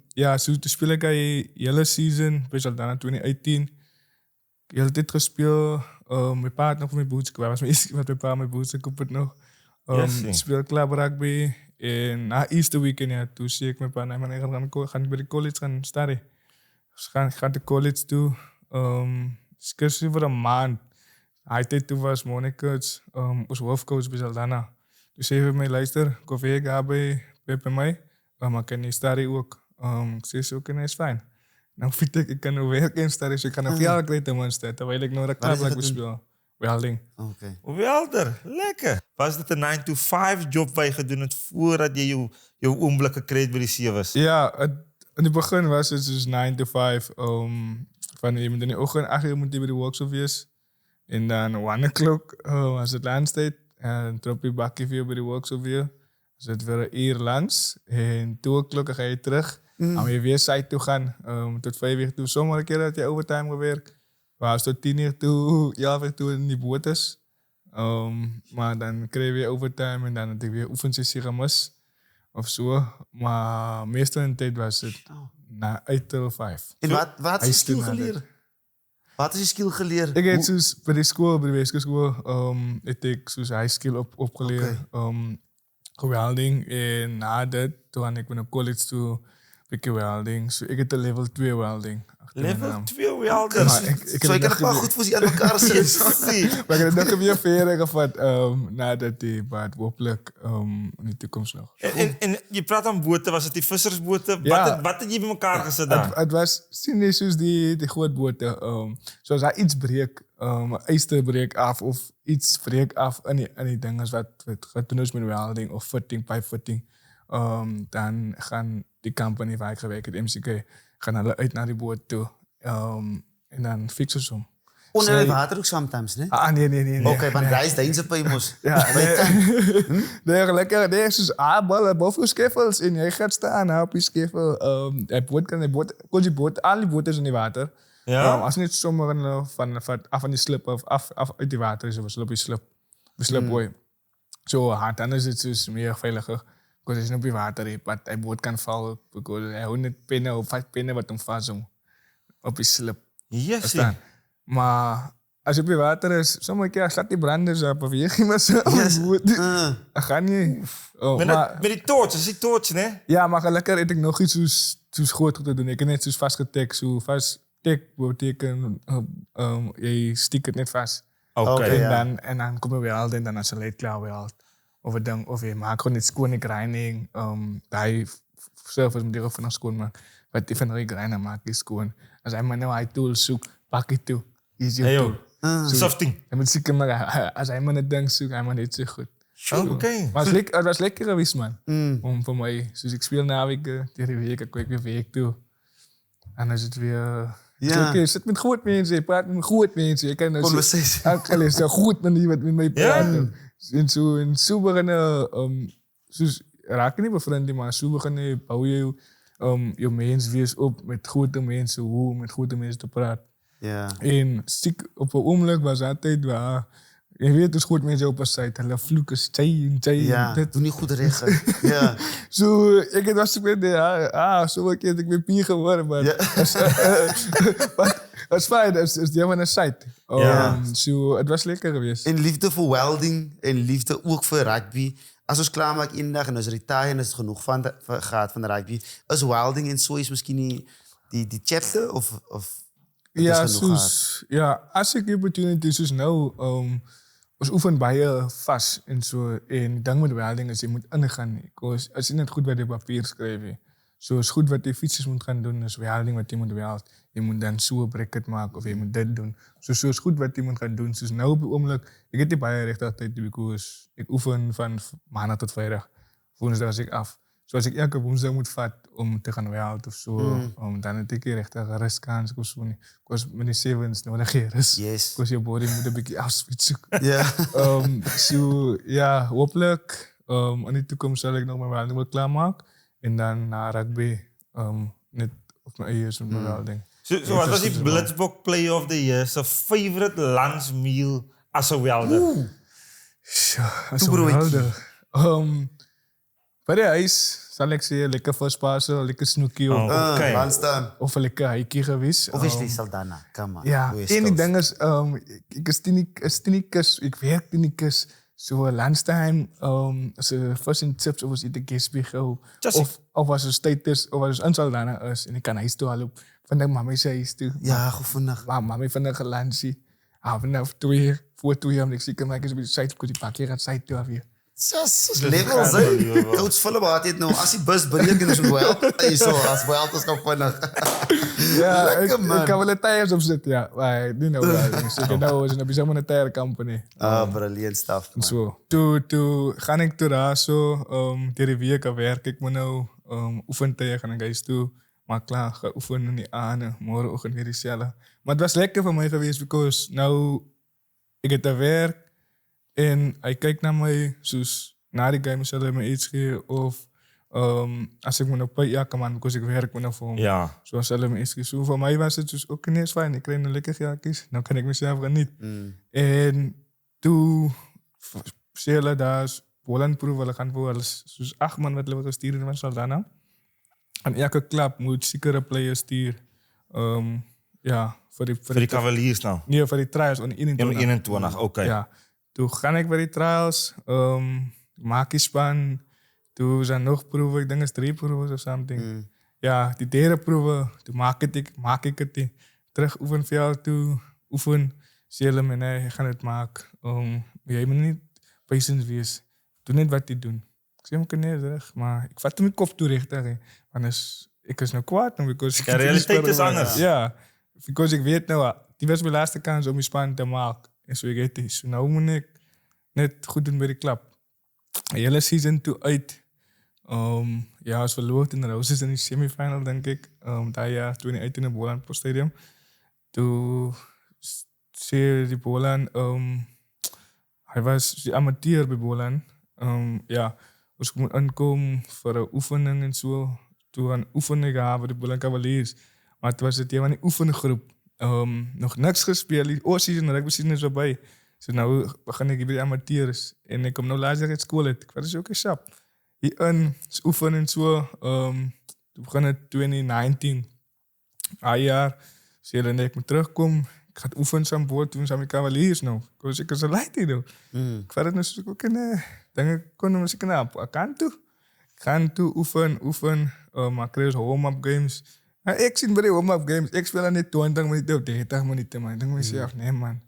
Ja, zo speel ik de hele season, bij Saldanha 2018. Ik heb dit gespeeld. Mijn pa had nog mijn boots. Ik was mijn pa mijn boots, ik heb het nog. Speel club rugby. En na Easter weekend, ja, toen zei ik mijn pa, nee, man, ga ik bij de college gaan starten. Dus ik ga de college toe. Ik voor een maand. Hij toen was Monnicoach, was hoofdcoach bij Saldanha. Dus hij heeft mij luister, koffie gaan bij mij. Maar kan niet starten ook. Ik zei zo, oké, is fijn. Dan vind ik kan nu werken in starten, dus ik kan nog veel krijgen man, terwijl ik nog een club speel. Welding. Okay. Welder, lekker. Was dit 'n 9-to-5 job wat jy gedoen het voordat jy jou oomblik gekry het by die Sevens? Ja, in het begin was het dus 9 to 5. Van je moet in de ochtend 8 uur moet je bij de workshop wees. En dan 1 o'clock was het lunchtijd. En trap je bakje weer bij de workshop weer. Dus het weer 1 uur lunch. En 2 o'clock ga je terug. Dan moet je weer site toe gaan. Tot 5 uur toe. Sommige keer had je overtime gewerkt. Was tot 10 uur toe, 11 uur toe in die boot is. Maar dan kreeg je weer overtime en dan had ik weer oefensessie gemist. Of zo. Maar meestal in de tijd was het na 8 till 5. En wat is je skill geleerd? Wat is je skill geleerd? Ik heb dus bij de school, bij de weeskoorschool, heb ik dus high skill opgeleerd. Welding. En na dat, toen ik naar college toe, bietjie welding. So ek het 'n level 2 welding. agter my Level naam. 2 welders. Maar ek So het jy kan nog 'n paar geweet- goed vir die aan mekaar sit. See. Maar ek het nog weer verder gevat nadat die maar hopelijk in die toekoms nog. En je praat aan boten, was het die vissersboten? Ja. Wat het je bij elkaar gezet dan? Het was sien jy soos die groot bote. Soos daar iets breek, 'n yster breek af of iets breek af in die dinges wat gedoen is met welding of fitting, pipe fitting. Dan gaan die company waar ek gewerk het, MCK, gaan hulle uit na die boot toe. En dan fixen ze hem. Onder die water ook sometimes, né? Nee. Okay, want hy is deinse by mos. Ja, nee, lekker. Nee, soos ballen boven skeffels en jy gaat staan op die skeffel. Kon die boot, al die boten is in die water. Ja? Als niet sommigen af van die slip of af uit die water is, of op die slip boy. Zo dan is het dus meer veiliger. Because als je op die water hebt, wat die boot kan vallen. Because hij 100 pinnen of 5 pinnen wat hem vast op die slip. Yes. Verstaan? Maar als je op je water is, sommige keer slaat die branders op of je ging maar zo op Yes. de boot. Dat gaat niet. Met die toorts, dat is die toorts, hè? Ja, maar gelukkig heb ik nog iets zoals groot te doen. Ik heb net zoals vastgetekt. Zo vasttek betekent, je stikt het net vast. Oké. En dan kom je weer al en dan als je leed klaar weer al. Of je maakt gewoon iets schoon, ik reining. Hij zelf is met die van schoon maken. Wat die van de reinen maakt is schoon. Als hij maar nou hij tool zoekt, pak het toe. Is je Hey, tool. joh. Softing. Hij moet zeker maar, als hij maar het ding zoekt, hij maar niet zo goed. Oké. Maar het was lekker geweest, man. Om voor mij. Dus ik speel na weken, tegen de week, ik weer week toe. En dan is het weer... Ja. Ik zit met goed mensen, ik praat met goed mensen. Ik kan dus... Conversation. Eigenlijk is het goed met die wat met mij praten. En zo beginnen... Dus raak je niet bevrienden, maar zo beginnen bouw je mens wees op met goede mensen, hoe met goede mensen te praten. Ja. En ziek op een ogenblik was altijd waar... Je weet dus goed mensen op een site, hulle vloeken, Ja, dit. doe niet goed recht. Ja. Zo, ik was zo een keer ik ben pier geworden, maar Ja. dat is fijn, dat is die van een site. Ja. Zo, het was lekker geweest. En liefde voor welding en liefde ook voor rugby. Als ons klaarmaak eendag en ons retire en is het genoeg van gaat van de rugby, is welding en zo is misschien niet die chapter of Ja, is genoeg soos, ja, als ik die opportunity soos nou, ons oefen baie vast en zo. En ding met welding is, je moet ingaan. Als je net goed bij de papier schrijven. Zo is goed wat je fietsers moet gaan doen, is welding wat je moet weld. Je moet dan zo een bracket maken of je moet dit doen. Zo is goed wat je moet gaan doen. Dus nou op het ogenblik, ik heb die baie recht altijd, because ik oefen van maandag tot vrijdag. Woensdag was ik af. Zoals ik elke woensdag moet vatten om te gaan welden of zo. Dan heb ik hier echt een rustkans of zo. Ik was met die sevens nodig geen rust. Yes. Ik was je body moet een beetje afspeed zoeken. Ja. So, ja, hopelijk in de toekomst zal ik nog mijn welding wel klaarmaken. En dan naar rugby net op mijn eigen zo'n welding. So wat was die Blitzbok Player of the Year? Zijn favorite lunch meal als een welder? Ja, dat is Toebroodje. geweldig. Bij de huis zal ik zeggen lekker vastpassen, lekker snoekie of, Oké. Lanstaan. of een lekker hikie geweest. Obviously Saldana. Come on. Ja, Doe je en die skills. ding is, ik is tinikus, ik werk tinikus. So lunchtime, as 'n fish and chips of as eet 'n Gatsby of as 'n status of as 'n Saldana is en ek kan huis toe haloop. Vandag mami se huis toe. Ja, gevoelig. Maar mami vandag gelansie. Vanaf 2 voor 2 om ek seker maak is op die site kom die pakkie gaan site toe af weer. Sus, levels, hè. Coach Philip had dit nou. As die bus breek en is een wel. Hy so, as wel is gevinnig. Ja, Lekker, man. ik kan wel een tires op zitten, ja. Maar niet nou wel. Zeker nou is het een tire company. Brilliant stuff, man. Zo. Toen ga ik toe daar zo. Die week werk ik me nou. Oefentijden ga ik huis toe. Maar klaar, ga oefenen niet aan. Morgenochtend weer diezelfde. Maar het was lekker voor mij geweest, because nou, ik heb daar werk. En hij kijkt naar mij, zoals na die game zal hij me iets geven. Of als ik me nog ja kan man, because ik werk me nog voor hem. Ja. Zo zal hij me iets geven. Voor mij was het dus ook ineens fijn. Ik kreeg een lekker jaartjes. Dan kan ik mezelf genieten. En toen spelen daar Polen proeven gaan voor alles. Dus 8 man wat we gestuurd van Saldana. En elke club moet zekere players sturen. Ja, voor die Cavaliers nou? Nee, voor die trials. On 21. 21, oké. Ja. Toen ga ik bij die trials. Maak je span. Toen zijn nog proeven. Ik denk het 3 proeven of something. ja, die derde proeven, toen maak ik het. Terug oefenveld toe, oefen. Sê hulle my, nee, jy gaan dit maak. Jy moet nie patience wees. Doe net wat jy doen. Ek sê, okay, nee, reg, maar ek vat my kop toe regtig, hè. Want ek is nou kwaad, nou, because Ja, realiteit is anders. Ja, because ek weet nou, die was my laaste kans om die span te maak. En so ek het, so nou moet ek net goed doen by die klub. Die hele season toe uit. Ja, ons verloor in de Roses in die semifinal, denk ik. Dat jaar toen hij uit in de Boland Poststadium. Toen zei die Boland, hij was die amateur bij Boland. Ja, ons moet aankomen voor een oefening en zo. Toen een oefening gehad voor de Boland Cavaliers. Maar het was het een van die oefengroep. Nog niks gespeeld. Die oorseason, rugby season is voorbij. Dus nou begin ik bij de amateurs. En ik kom nou laatst uit school uit. Ik was ook een sap. Hier oefen en zo. Toen begon het 2019. Jaar. Zei dan ik moet terugkomen. Ik ga oefenen aan boord. Toen zijn mijn cavaliers nou. Ik was een leid nou. Ik vond het nou zo ook in. Dan ik kon ik naar ik ga toe oefen. Maar ik kreeg warm-up games. Ik zie bij de warm-up games. Ik speel niet 20 minuten of 30 minuten. Man. Ik denk mezelf, nee man.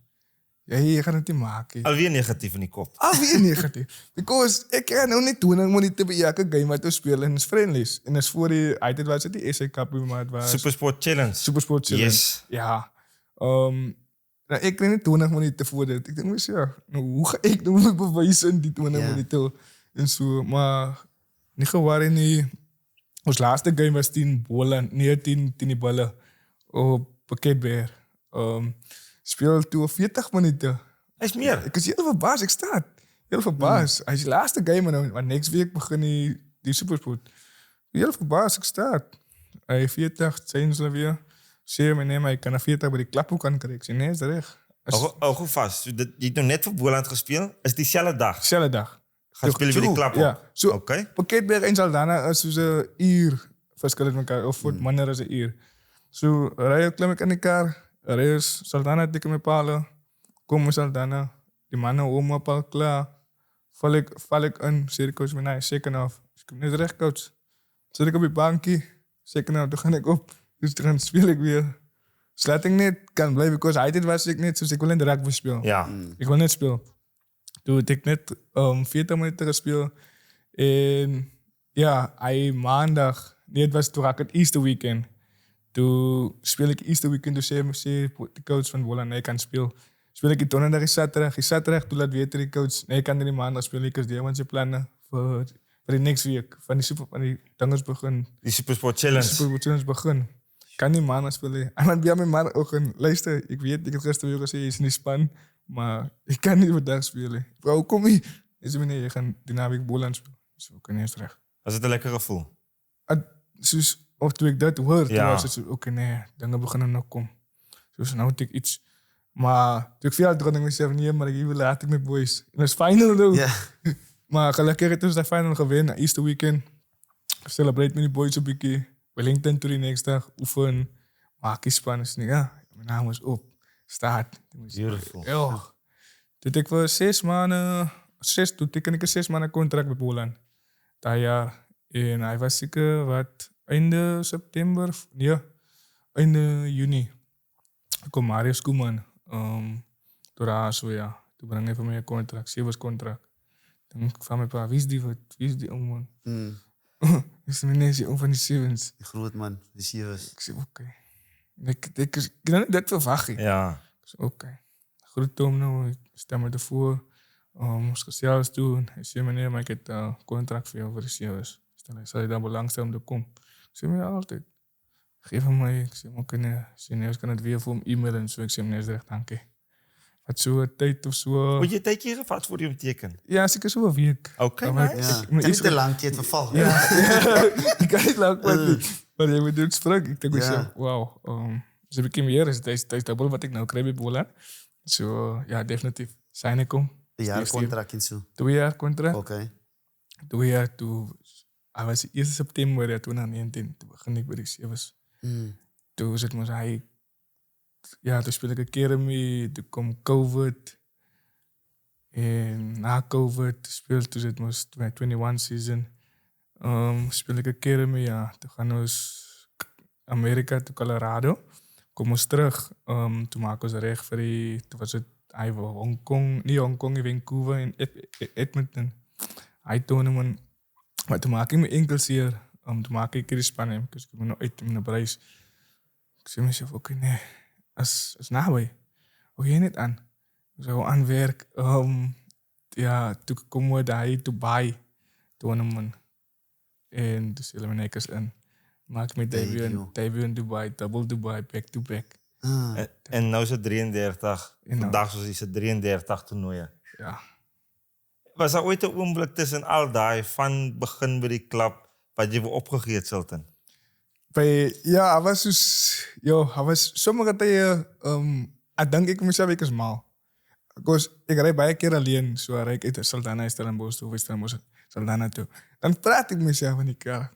Ja, je gaat het niet maken. Alweer negatief in die kop. Alweer negatief. Because ik kan nou niet doen, ik moet niet bij elke game wat te spelen en het is friendlies. En als voor die, altijd was het die SC Cup, maar het was... Supersport Challenge. Supersport Challenge. Yes. Ja. Nou, ik kan niet 20 minuten voor dit. Ik denk mezelf, nou, hoe ga ik nou mijn bewijzen die 20 minuten en zo. Maar niet gewoon niet. Ons laatste game was 10 ballen, nee 10 ballen op Pakketberg. Speel toe 40 minuten. Is meer. Ik is heel verbaasd, ik sta heel verbaasd. Hij is de laatste game nou, maar next week begin die Supersport. Heel verbaasd, ik sta. Hij 40, zijn ze weer. Zeg me, nee, maar ik kan naar 40 bij die klaphoek aan krijgen. Ik zeg, nee, is dat echt. Goed vast. Je hebt nog net voor Boland gespeeld. Is diezelfde dag? Dezelfde dag. Gaat spelen bij die klaphoek? Ja. Zo, Oké. Pakketberg en Saldanha is dus een uur verschil met elkaar. Of voor mannen is een uur. Zo, rijden klim ik aan elkaar. Reis Saldanha dikke me palen. Kom Saldanha. Die mannen om op al klaar. Val ik in. Zeg de coach me, nee, second half. Dus ik kom net recht, coach. Zit ik op die bankje. Second half, toen ga ik op. Dus dan speel ik weer. Slaat ik niet, kan blijven. Because altijd was ik niet. Dus ik wil in de rugby spelen. Ja. Ik wil net spelen. Toen heb ik net 40 minuten gespeeld. En ja, maandag. Nee, het was toen het Easter weekend. Toen speel ik Easter weekend, dus zei de coach van Boland, nee, ik kan spelen. Speel ik donderdag is zaterdag, toen laat weten de coach, nee, ik kan er niet maandag spelen, ik is die, want ze plannen voor de next week, van die dangers begin. Die Supersport Challenge. Die Supersport Challenge begin. Ik kan niet maandag spelen. En dan bij mijn maandagochtend, luister, ik weet, ik heb gisteren weer gezegd, je is niet span, maar ik kan niet vandaag spelen. Bro, kom hier. Hij zei, nee, je gaat die naweek Boland spelen. Dus we kunnen eerst terug. Was het een lekker gevoel? Of toen ik dat hoorde, Ja. was het zo, oké, nee, dan beginnen nog komen. Dus nou moet ik iets. Maar toen ik veel had, dacht ik mezelf, nee, maar ik wil laat ik met boys. En dat is final though. Ja. Maar gelukkig het is dat final gewinnen, Easter weekend. Celebrate met die boys een beetje. Wellington toe die next dag, oefen. Maak je spannend. Ja, mijn naam is op. Staat. Beautiful. Ja. Toen ik voor 6 maanden, toen tekende ik een 6 maanden contract bij Boland. Dat jaar. En hij was zeker wat einde september, ja, einde juni. Ik kom Marius Koeman door ASO, ja. Toen breng ik even mijn contract, 7 contract. Toen ik van mijn pa, wie is die oom man? Dus meneer is die oom van die Sevens. Groot man, de Sivers. Ik zei, oké. Ik had niet dat verwacht. Ja. Ik zei, oké. Groet Tom nou, ik stel me ervoor. Moest ik zelfs doen. Hij zei, meneer, maar ik heb een contract voor jou voor de Sevens. Zal je daar belangstellen om te komen? Ik zei, ja, altijd. Geef hem mij. Ik zei, ik kan het weer voor hem e-mailen en zo. Ik zei, meneer, is echt dank je. Wat zo'n tijd of zo. Moet je een tijdje gevat voor die om teken? Ja, zeker zo een week. Oké, Maar nice. Ja. Kan niet te lang, je het verval. Ja, ik kan niet lang maar je moet doen sprak. Ik denk mezelf, wauw. Dus heb ik hem weer, is het dubbel wat ik nou krijg bij Boland. Zo, ja, definitief. Zijn ik om. Een jaar contract en zo. 2 jaar contract. Oké. 2 jaar, toen... Hij was 1 september, ja, 2019. Toen begon ik bij de Sevens. Toen zit hij... Ja, toen speelde ik een keer mee. Toen kwam COVID. En na COVID speelde toen zit mijn 21 season. Speelde ik een keer mee, ja. Toen gaan we Amerika toe Colorado. Kom ons terug. Toen maken we reg voor die... Toen was het... Hij was Hongkong, niet Hongkong, Vancouver en Edmonton. Hij toonde me... Maar toen maak ik me enkels hier. Toen maak ik hier in Spanje. Dus ik ben nog uit in de prijs. Ik zei mezelf, oké, nee. Als nabij. Hoe ga je niet aan? Ik zei, aan werk. Ja, toen komen we daar in Dubai. Toonde me. En toen zullen we nekers in. Maak met debut in Dubai, double Dubai, back to back. En nou is het 33. En nou. Vandaag is het 33 toernooien. Ja. Was er ooit een oomblik tussen al die van begin bij die club wat je opgegeven, Sultan? Ja, hij was dus... hij was sommige tijd... ik denk ik mezelf ik eens mal. Ik rijd bij een keer alleen. Zo rijd ik uit Saldanha in Stellenbosch toe, of Stellenbosch Saldanha toe. Dan praat ik mezelf in die kar.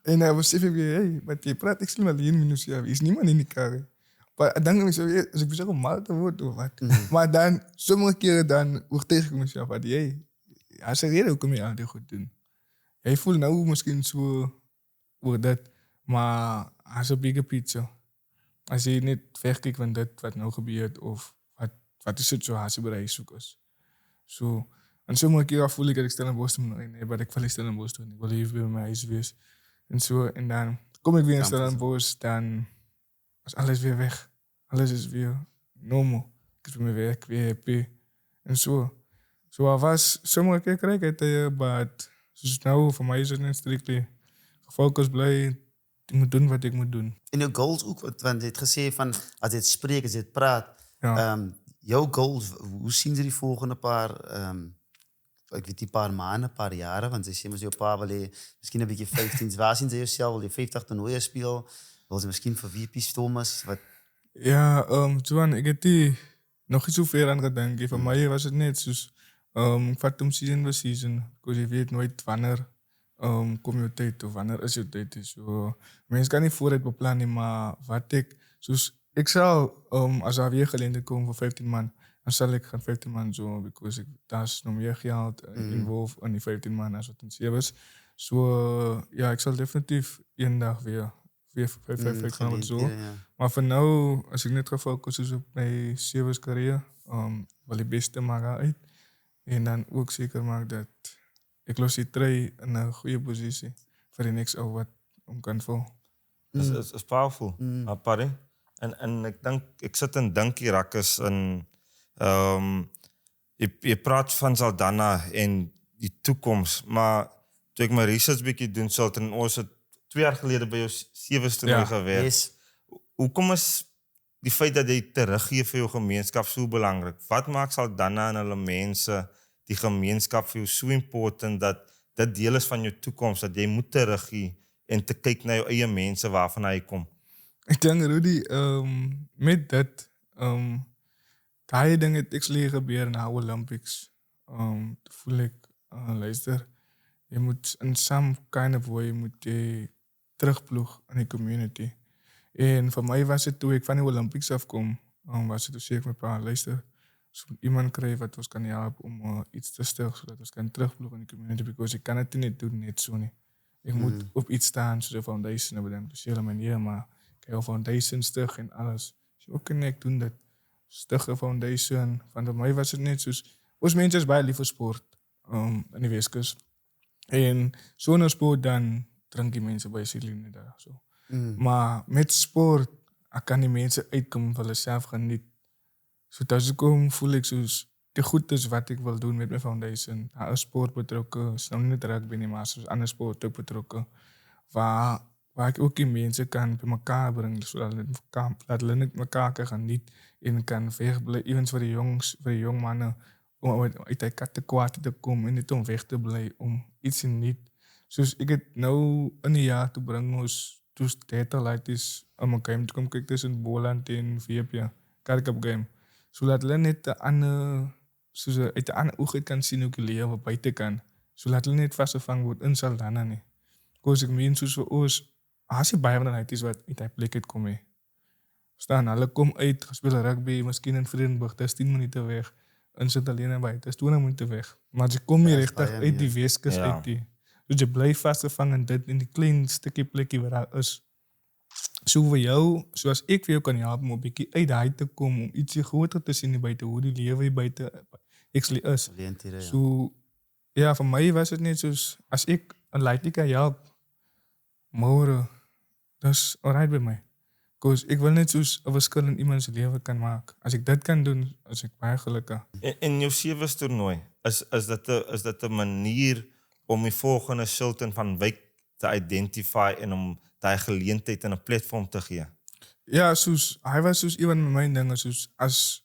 En hij was even weer, hey, maar je praat ik slim alleen met mezelf. Is niemand in die kar. Maar dan denk ik mezelf, als ik mezelf mal te worden of wat. Maar dan, sommige keren dan, word tegen ik mezelf, van, hey, hij zegt, hoe kom je aan dit goed doen? Hij voelt nou misschien zo, wordt dat. Maar hij is een bigger pizza. Als je niet verkijkt van dit wat nou gebeurt, of wat de situatie bij de zoekers. Zo. En sommige keren voel ik dat ik Stellenbosch moet doen. Nee, maar ik wil niet Stellenbosch doen. Ik wil even bij mijn huis wees. En zo. En dan kom ik weer in Stellenbosch. Dan is alles weer weg. Alles is weer normaal. Ik is bij mijn werk weer happy. En zo. Zo was sommige keer krijg ik het, maar dus nou voor mij is het niet strictly gefocust blij. Ik moet doen wat ik moet doen. En jouw goals ook, want je hebt gezegd van als je het spreekt, als je het praat. Ja. Jouw goals, hoe zien ze die volgende paar, ik weet die paar maanden, paar jaren? Want ze zeggen jouw pa wil je misschien een beetje 15, waar zien ze jezelf? Wil je 50 toernooien spelen? Wil ze misschien voor 4 pistols? Wat? Ja, Johan, ik heb die nog niet zoveel aan gedacht. Voor mij was het net dus, ik vat hem season bij season. Dus je weet nooit wanneer kom je tijd of wanneer is je tijd. So, mensen kan niet vooruit beplannen, maar wat ik zou, als er weer geleend komen voor 15 man, dan zal ik gaan 15 man zo, because daar is nog meer geld involved in die 15 man als wat een service. So, ja, ik zal definitief een dag weer 5 gaan zo. Ja. Maar voor nu, als ik net gefocust is op mijn service carrière, wil ik beste maken uit. En dan ook zeker maken dat ik los die trui in een goede positie voor de next over wat om kan volgen. Dat is powerful. Apart. En ik denk, ik zit en denk hier, Rakkes, en je praat van Saldanha en die toekomst, maar toen ik mijn research beetje doen, Sultan, ons het 2 jaar geleden bij jou 7 toernooi gewerkt. Yes. Hoe kom is die feit dat je teruggeeft voor je gemeenschap zo belangrijk? Wat maakt Saldanha en hulle mensen, die gemeenschap voor jou zo important dat dat deel is van je toekomst, dat je moet teruggeven en te kijken naar je eigen mensen waarvan hij komt? Ik denk, Rudy, met dat, ga je dingen het ik gebeuren na de Olympics. Voel ik, luister, je moet in some kind of way moet je terugploeg in de community. En voor mij was het toen ik van de Olympics afkom, was het dus zeker met pa, luister, als iemand krijgt wat ons kan helpen om iets te stichten, zodat we kan terugploegen in de community, because ik kan het niet doen, net zo niet. Ik moet op iets staan, zoals de foundation op een speciale manier, maar ik heb foundation stug en alles. Dus ook kan ik doen dat. Stugge foundation. Van mij was het net zoals, ons mensen is bij lieve sport in de Westkust. En zo'n sport dan drink je mensen bij Celine daar. Zo. Maar met sport kan die mensen uitkomen van zichzelf genieten. So als ik kom voel ik zoals te goed is wat ik wil doen met mijn foundation. Een sport betrokken, is nou niet rugby nie, maar zoals andere sport ook betrokken. Waar ik ook die mensen kan bij elkaar brengen, zodat hulle net elkaar kan genieten en kan wegblijven. Even voor de jong mannen, om uit die kattenkwaad te komen en niet om weg te blijven, om iets in niet. Dus ik heb nou een jaar te brengen, dus het al is om een game te komen kijken tussen Boland en VP, Karkap game. Zodat hulle net de andere, soos uit de andere oog kan zien hoe ik leven buiten kan. Zodat hulle net vastgevangen wordt in Saldanha nie. Because ik meen soos vir ons, as jy baie van die is wat uit die plek het kom hê. Verstaan, hulle kom uit, speel rugby, miskien in Vredenburg, dat is 10 minuten weg. In sit alleen en buiten, dat is 20 minuten weg. Maar jy kom hier rechtig uit die Weskus, uit die. Dus jy bly vastgevangen in dit, in die klein stukkie plekkie waar daar is. So vir jou, soos ek vir jou kan help om 'n bietjie uit daai te kom, om ietsie groter te sien buite, hoe die lewe buite actually is. Geleenthede, ja. So, ja, vir my was dit net soos, as ek 'n lightly kan help, môre, dis alright by my. Because ek wil net soos 'n verskil in iemand se lewe kan maak. As ek dit kan doen, is ek baie gelukkig. In jou 7 toernooi, is dit 'n manier om die volgende Sultan van Wyk te identify en om daai geleentheid in 'n platform te gee? Ja, soos, hy was soos een van my dinge, soos, as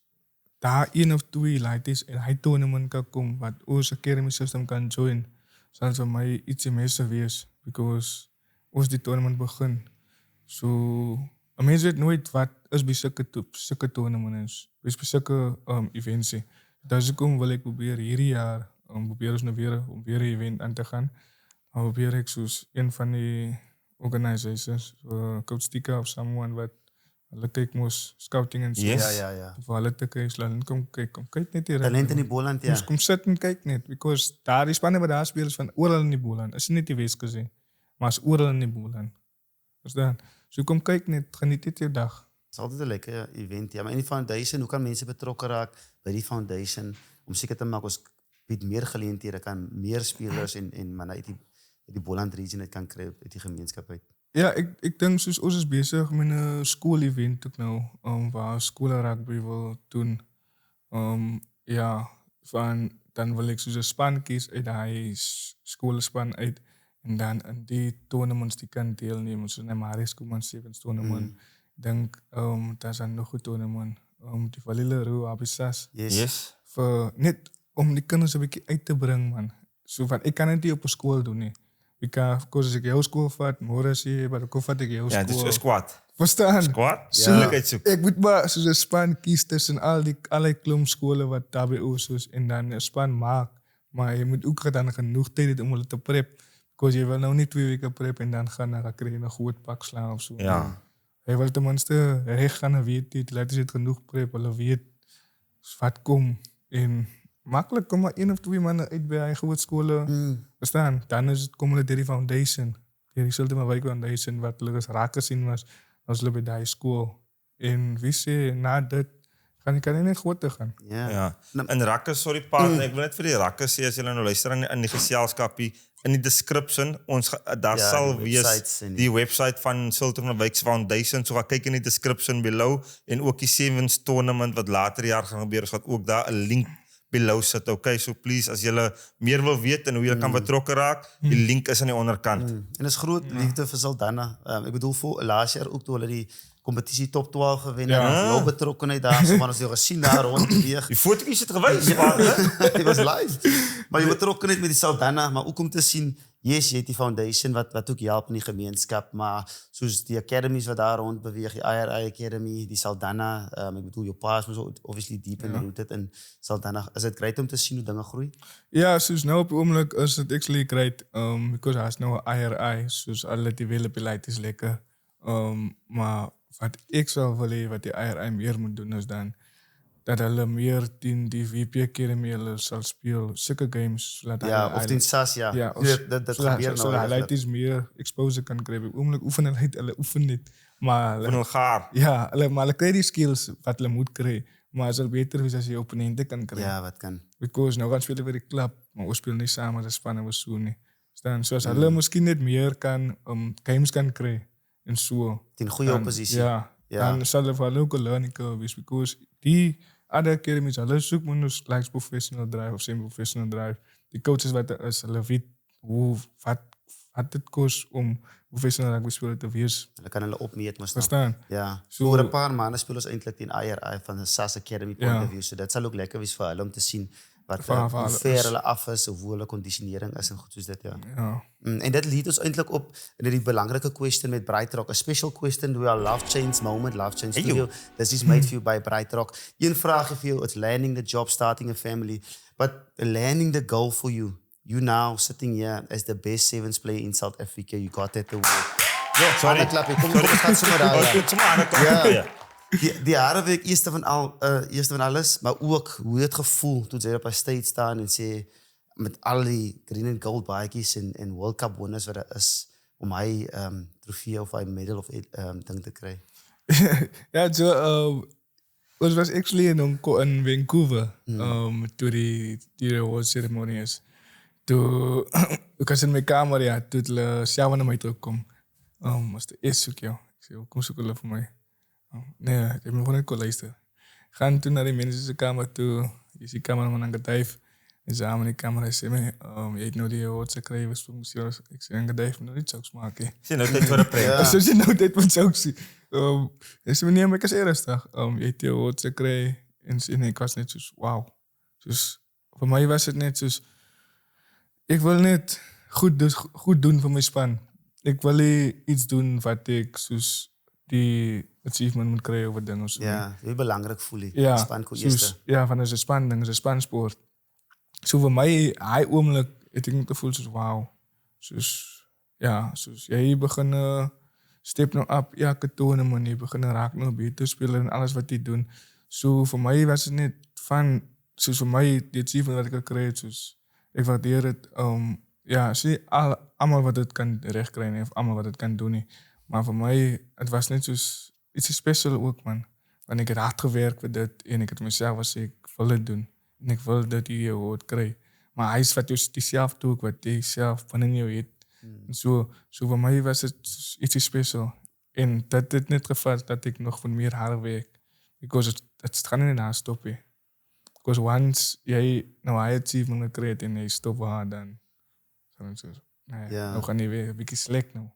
daar 1 of 2 laities en hy tournament kan kom, wat ons academy system kan join, sal vir my ietsie mense wees, because ons die tournament begin. So, 'n mens weet nooit wat is by sulke tournaments, by sulke events. Dus kom wil ek probeer hierdie jaar, probeer ons nou weer om weer 'n event aan te gaan. Maar probeer ek soos een van die organisations, Coach Tika of someone wat hulle kyk mos scouting en so. Yes. Ja. Vir hulle te kyk, hulle kom kyk net hier. Talent in die Boland, ja. Ons kom sit en kyk net, because daar die spanne wat daar speel is van oral in die Boland. Is nie net die Weskus nie, maar is oral in die Boland. Verstaan? So kom kyk net, geniet dit jou dag. Het is altyd 'n lekker event, ja. Maar in die foundation, hoe kan mense betrokke raak by die foundation om seker te maak ons bied meer geleenthede, kan meer spelers en manne uit die Boland region het kan kry uit die gemeenskap uit? Ja, ek dink soos ons is besig met 'n skool-event ook nou, waar skole rugby wil doen. Ja, dan wil ek soos 'n span kies uit daai skoolspan uit, en dan in die tournaments die kan deelneem, soos in Marius Koeman Sevens tournament. Dink, daar is dan nog 'n tournament, die Valile Roo Abissas. Yes. Vir net om die kinders 'n bietjie uit te bring, man. So van, ek kan dit nie op 'n skool doen nie. Ek kan, of course, as ek jou skool vat, môre sê jy, maar ek vat ek jou Ja, dit skool. is 'n squad. Verstaan? Squad? So, ek moet maar soos 'n span kies tussen al klomp skole wat daar by ons is, en dan 'n span maak. Maar jy moet ook dan genoeg tyd hê om hulle te prep. Because jy wil nou nie 2 weke prep en dan kry jy 'n groot pak slaan of so. Ja. Jy wil ten minste reg gaan en weet dit, laat jy dit genoeg prep, hulle weet wat kom. En maklik kom maar 1 of 2 manne uit by hy groot skole. Verstaan? Dan is dit kom hulle deur die foundation. Deur die Sultan van Wyk Foundation wat hulle raak gesien was, ons hulle by daai skool. En wie sê na dit kan jy net groter gaan. Ja. En rakke, sorry partner, ek wil net vir die rakke sê as julle nou luister in die geselskapie, in die description, daar sal wees die website van Sultan van Wyk Foundation, so gaan kyk in die description below, en ook die Sevens tournament wat later jaar gaan gebeur, is wat ook daar 'n link below sit. Okay, so please, as julle meer wil weet en hoe julle kan betrokke raak, die link is aan die onderkant. En is groot liefde vir Saldanha. Ek bedoel, voor laas jaar ook toe hulle die kompetisie top 12 gewen het. Jou betrokkenheid daar, so van ons jou gesien daar rond beweeg. Die fotootjies het gewys, partner. Dit was live. Maar jy betrokkenheid met die Saldanha, maar ook om te sien, yes, jy het die foundation wat ook help in die gemeenskap, maar soos die academies wat daar rond beweeg, die IRI Academy, die Saldanha, ek bedoel, jou paas was obviously deep in rooted in Saldanha. Is dit great om te sien hoe dinge groei? Ja, soos nou op die oomblik is dit actually great, because hy is nou 'n IRI, soos alle development is lekker. Maar wat ek sou wil hê wat die IRI meer moet doen is dan dat hulle meer teen die VP Academy hulle sal speel sulke games sodat of teen SAS, ja. Dit gebeur nou. Hulle het meer exposure kan kry. Oomblik oefen hulle oefen niet, maar hulle gaar. Ja, hulle kry die skills wat hulle moet kry, maar het sal beter wees as jy opponente kan kry. Ja, wat kan. Because nou gaan speel vir die klub, maar ons speel nie saam as 'n span of so nie. Dan soos hulle miskien net meer kan games kan kry en so. Teen goeie oppositie. Ja. Dan sal hulle vir hulle ook 'n learning curve wees, because die other academies, hulle soek moet likes professional drive of semi-professional drive. Die coaches wat er is, hulle weet wat dit kos om professional rugby speler te wees. Hulle kan hulle opmeet, maar verstaan. Ja. So oor 'n paar maande speel ons eintlik teen IRI van 'n SAS Academy point of view. So dit sal ook lekker wees vir hulle om te sien wat hoe ver hulle af is of hoe hulle kondisionering is en goed soos dit, ja. En dit lead ons eintlik op in die belangrike question met Bright Rock, a special question to our Love Change moment, Love Change Studio. This is made for you by Bright Rock. Een vraag vir jou, it's landing the job, starting a family, but landing the goal for you. You now sitting here as the best sevens player in South Africa. You got that award. Ja, sorry. Kom gaan sommer daar. Die Hareweek eerste van alles, maar ook hoe het gevoel toe jy op 'n stage staan en sê met al die green and gold baadjies en World Cup winners wat daar is, om hy trofee of hy medal of ding te kry. Ja, so it was actually in Vancouver toe die award ceremony is. Toe ek was in my kamer, ja, toe hulle self na my toe kom. Was die eerste soek jou. Ek sê, kom soek hulle vir my. Nee, ek moet gewoon net kon luister. Gaan toe na die mense se kamer toe, jy is die cameraman aan geduif, en sy aan die camera sê my, jy het nou die award gekry, was vir moes ek sê aan geduif, nou niet jokes maak, he. Sê nou tyd vir 'n pret. So sê nou tyd vir jokes. Ek sê, nee, maar ek is rustig. Jy het die award gekry, en sê, nee, ek was net soos, wauw. Soos, vir my was het net soos, ek wil net goed doen vir my span. Ek wil iets doen wat ek soos die achievement moet kry over ding of so. Ja, wie belangrijk voel jy. Ja, Span kon soos, eerste. ja, van is 'n span ding, is 'n spansport. So vir my, hy oomlik, het ek net gevoel soos, wauw. Soos, ja, soos, jy begin step nou op, elke toernooi, jy begin raak nou beter speler en alles wat jy doen. So vir my was het net van, soos vir my, die achievement wat ek gekry het, soos, ek waardeer het, ja, sê allemaal wat het kan regkry nie, of allemaal wat het kan doen nie. Maar vir my, het was net soos iets special ook, man. Want ek het hard gewerk vir dit, en ek het myself was ek wil dit doen. En ek wil dit hier hoort kry. Maar hy is wat jy self toe, wat jy self binne jou het. En so vir my was het iets special. En dat het net gevat dat ek nog van meer hard werk. Because het gaan nie na stop, he. Because once jy nou hy achievement gekry het en jy stop waar, dan nee, nou gaan jy weer 'n bietjie slek nou.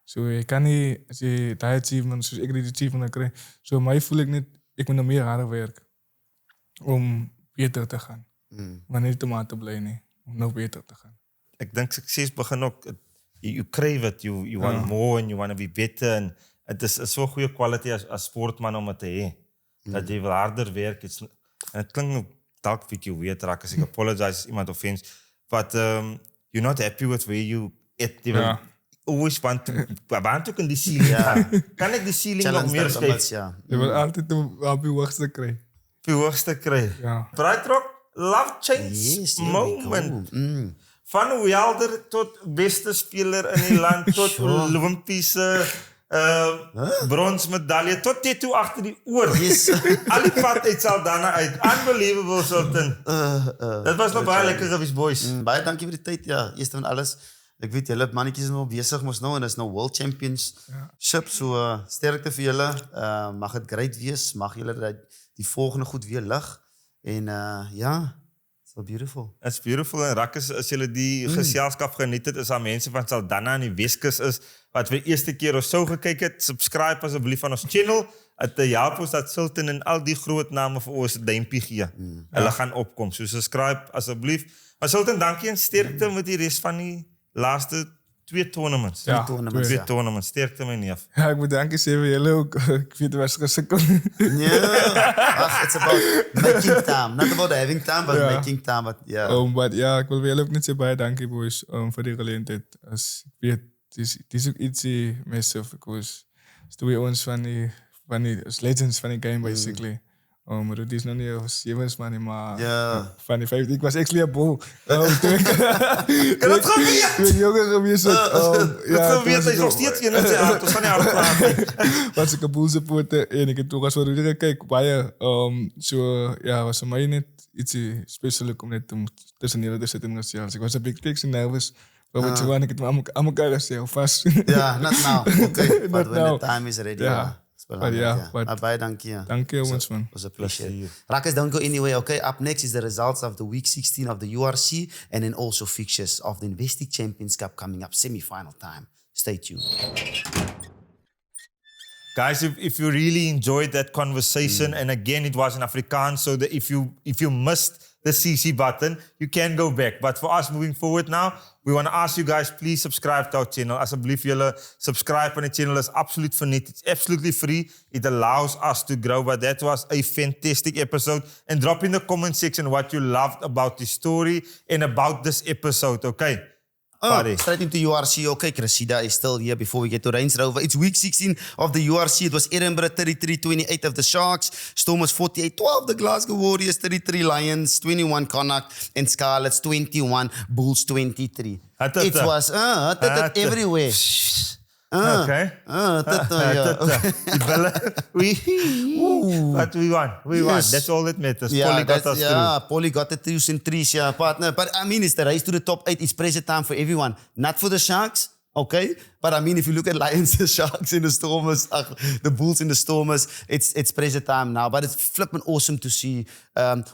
So jy kan nie, as jy die achievement, soos ek die achievement kry, so my voel ek net, ek moet nou meer harder werk om beter te gaan. Maar niet om aan te bly nie, om nou beter te gaan. Ek dink sukses begin ook, you crave it, you want more and you want to be better, en het is so goeie quality as sportman om het te hê, dat jy wil harder werk, en het klink dalk bietjie weird raak, as ek apologize as iemand offense, but you're not happy with where you at, jy wil always want to kan die ceiling gaan. Kan ek die ceiling nog meer skryf? Jy wil altyd op die hoogste kry. Op die hoogste kry. Ja. Bright Rock, love change moment. Van Welder tot beste speler in die land, tot Olympische bronsmedalje, tot tattoo agter die oor. Yes. Al die pad uit Saldanha uit. Unbelievable, Sultan. Dit was nog baie lekker gewees, boys. Baie dankie vir die tyd, ja. Eerst van alles. Ek weet, julle mannetjies is nou besig mos nou, en is nou World Championship, so sterkte vir julle. Mag het great wees, mag julle die volgende goed weer lig. En ja, so beautiful. It's beautiful, en Rakkes, as julle die geselskap geniet het, is daar mense van Saldanha in die Weskus is, wat vir eerste keer ons sou gekyk het, subscribe asseblief aan ons channel, het help ons dat Sultan en al die groot name vir ons 'n duimpie gee. Hulle gaan opkom, so subscribe asseblief. Maar Sultan, dankie en sterkte met die res van die laaste 2 tournaments. Ja, 2 tournaments. Sterkte my neef. Ja, ek moet dankie sê vir julle ook. Ek weet, het was gesukkel. Yeah, it's about making time. Not about having time, but making time. But yeah. But ja, ek wil vir julle ook net sê baie dankie, boys, vir die geleentheid. As ek weet, het is ook ietsie massive, because is twee ons van die legends van die game, basically. Maar het is nog niet als 7 man, maar van die 15. Ik was actually een bol. Kan dat geweet? Toen ik jonger geweest was. Dat geweet, hij is nog steeds geen in zijn hart. Dat is van die hart praten. Was ik een boel supporter en ik heb toch als we Rudy gekeken, baie. Was voor mij net iets speciaals om net tussen jullie te zitten. Ik was een beetje nervous. Maar toen ik het aan elkaar gezegd, vast. Ja, not now. Okay, but when the time is ready. But baie dankie. Dankie ons man. Was appreciate. Rakkes, don't go anyway. Okay, up next is the results of the week 16 of the URC, and then also fixtures of the Investec Champions Cup coming up, semi-final time. Stay tuned. Guys, if you really enjoyed that conversation, and again, it was in Afrikaans, so that if you missed the CC button, you can go back. But for us moving forward now, we want to ask you guys, please subscribe to our channel. Asseblief julle subscribe on the channel. Is absoluut verniet. It's absolutely free. It allows us to grow. But that was a fantastic episode. And drop in the comment section what you loved about the story and about this episode, okay? party. Straight into URC. Okay, Cressida is still here before we get to Range Rover. It's week 16 of the URC. It was Edinburgh 33-28 of the Sharks. Stormers 48-12. The Glasgow Warriors 33 Lions, 21 Connacht, and Scarlets 21 Bulls 23. It was everywhere. Okay. But we won. We won. Yes. That's all that matters. Yeah, Polly got us through. Polly got the 2s and 3s, yeah, partner. But I mean, it's the race to the top 8. It's pressure time for everyone. Not for the Sharks, okay? But I mean, if you look at Lions, the Sharks, and the Stormers, the Bulls and the Stormers, it's pressure time now. But it's flipping awesome to see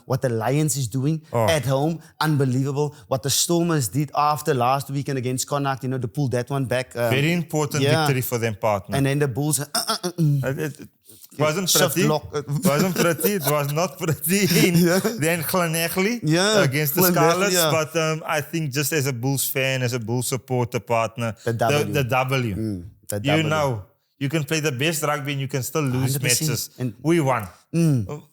what the Lions is doing at home. Unbelievable. What the Stormers did after last weekend against Connacht, to pull that one back. Very important victory for them, partner. And then the Bulls... It wasn't pretty. It wasn't pretty. It was not pretty then Gleneagly against the Scarlets. Yeah. But I think just as a Bulls fan, as a Bulls supporter partner, the W. You know, you can play the best rugby and you can still lose 100%. matches. And we won.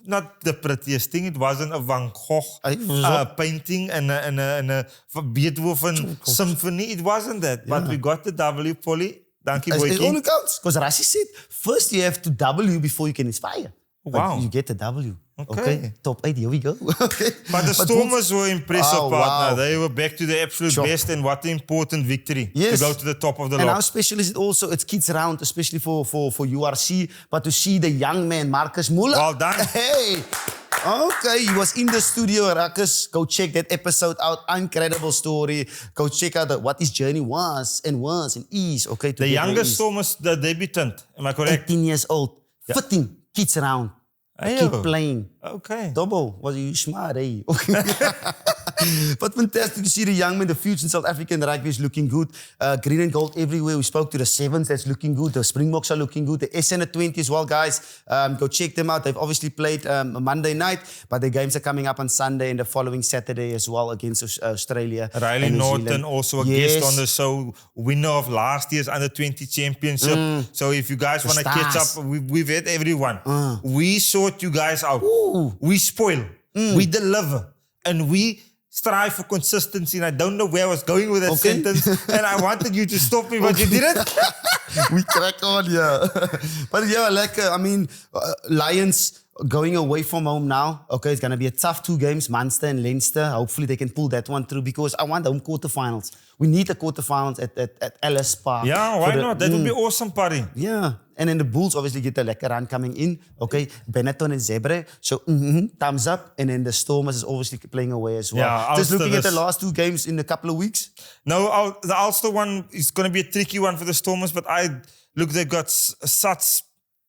Not the prettiest thing. It wasn't a Van Gogh painting and a Beethoven symphony. It wasn't that. But we got the W, Polly. Dankie, It boykie. only counts. Because Rassie said, first you have to W before you can inspire. Wow. But you get the W. Okay. Top 8, here we go. Okay. But the Stormers were impressive, partner. Wow. They were back to the absolute best, and what an important victory to go to the top of the And log. how special is it also? It's kids around, especially for URC. But to see the young man, Marcus Muller. Well done. Hey. Okay, he was in the studio, Ruckus. Go check that episode out. Incredible story. Go check out what his journey was and is. Okay, The youngest Stormers, the debutant, am I correct? 18 years old. Fitting. Kids around. Keep playing. Okay. Dobbo, was you smart, eh? But fantastic to see the young men. The future in South African rugby is looking good. Green and gold everywhere. We spoke to the Sevens. That's looking good. The Springboks are looking good. The SN at 20 as well, guys. Go check them out. They've obviously played Monday night, but the games are coming up on Sunday and the following Saturday as well against Australia. Riley and New Norton, Zealand. also a guest on the show, winner of last year's Under-20 Championship. So if you guys want to catch stars. up, we've had everyone. We sort you guys out. We spoil. We deliver. And we strive for consistency. And I don't know where I was going with that sentence. And I wanted you to stop me, but you didn't. We crack on, yeah. But yeah, I mean, Lions going away from home now. Okay, it's going to be a tough 2 games, Munster and Leinster. Hopefully they can pull that one through because I want home quarterfinals. We need the quarterfinals at Ellis Park. Yeah, why not? That would be awesome, buddy. Yeah. And then the Bulls obviously get a lekker run coming in. Okay, Benetton and Zebre. So, thumbs up. And then the Stormers is obviously playing away as well. Yeah, just looking at Ulster the last 2 games in a couple of weeks. No, the Ulster one is going to be a tricky one for the Stormers, but they've got such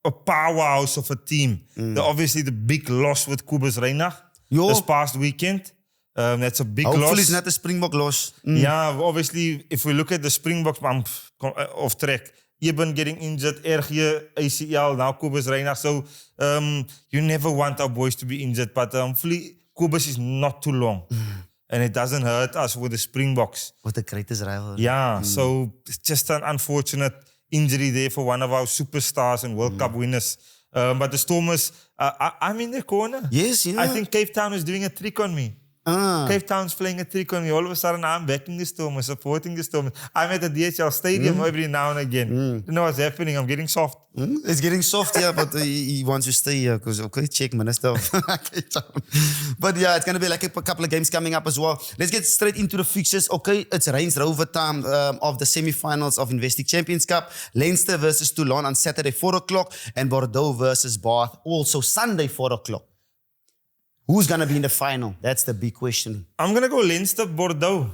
a powerhouse of a team. Obviously, the big loss with Kobus Reinach this past weekend. That's a big loss. Hopefully it's not a Springbok loss. Yeah, obviously, if we look at the Springboks, I'm off track. Eben getting injured, RG, ACL, now Kobus Reinach. So you never want our boys to be injured, but hopefully Kobus is not too long. And it doesn't hurt us with the Springboks. What the greatest rival. Yeah, so it's just an unfortunate injury there for one of our superstars and World Cup winners. But the Stormers, I'm in their corner. Yes, yeah. I think Cape Town is doing a trick on me. Cape Town's playing a trick on me. All of a sudden, I'm backing the Stormers, supporting the Stormers. I'm at the DHL Stadium every now and again. Don't know what's happening. I'm getting soft. It's getting soft, yeah, but he wants to stay here because, okay, check, man, that's tough. But yeah, it's going to be like a couple of games coming up as well. Let's get straight into the fixtures. Okay, it's Range Rover time of the semi-finals of Investec Champions Cup. Leinster versus Toulon on Saturday, 4 o'clock, and Bordeaux versus Bath, also Sunday, 4 o'clock. Who's going to be in the final? That's the big question. I'm going to go Leinster, Bordeaux.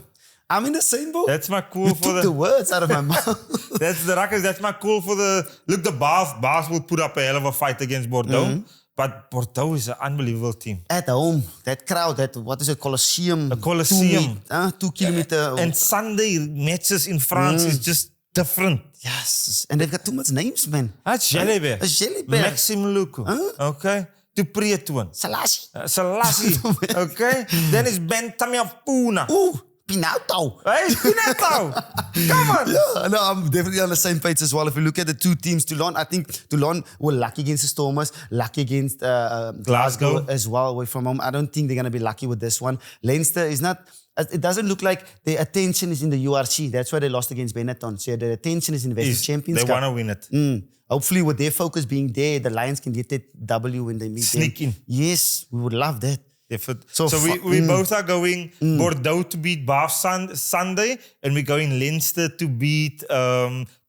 I'm in the same boat. That's my call You for took the words out of my mouth. That's the Ruckers. That's my call for the... Look, the Bath will put up a hell of a fight against Bordeaux. But Bordeaux is an unbelievable team. At home, that crowd, what is it, Colosseum? A Colosseum. 2 kilometer. And Sunday matches in France is just different. Yes. And they've got too much names, man. That's Jalibert. Jalibert. Maxime Luku. Okay. Dupreetoon. Selassie. Selassie. Okay. Then is Ben Tamiafuna. Ooh, Pinauto. Hey, Pinetto! Come on! Yeah, no, I'm definitely on the same page as well. If you look at the two teams, Toulon, I think Toulon were lucky against the Stormers, lucky against Glasgow as well, away from home. I don't think they're going to be lucky with this one. Leinster is not, it doesn't look like their attention is in the URC. That's why they lost against Benetton. So their attention is in the Western Champions They Cup. want to win it. Hopefully with their focus being there, the Lions can get that W when they meet Sneak them. in. Yes, we would love that. So we both are going Bordeaux to beat Bath Sunday, and we're going Leinster to beat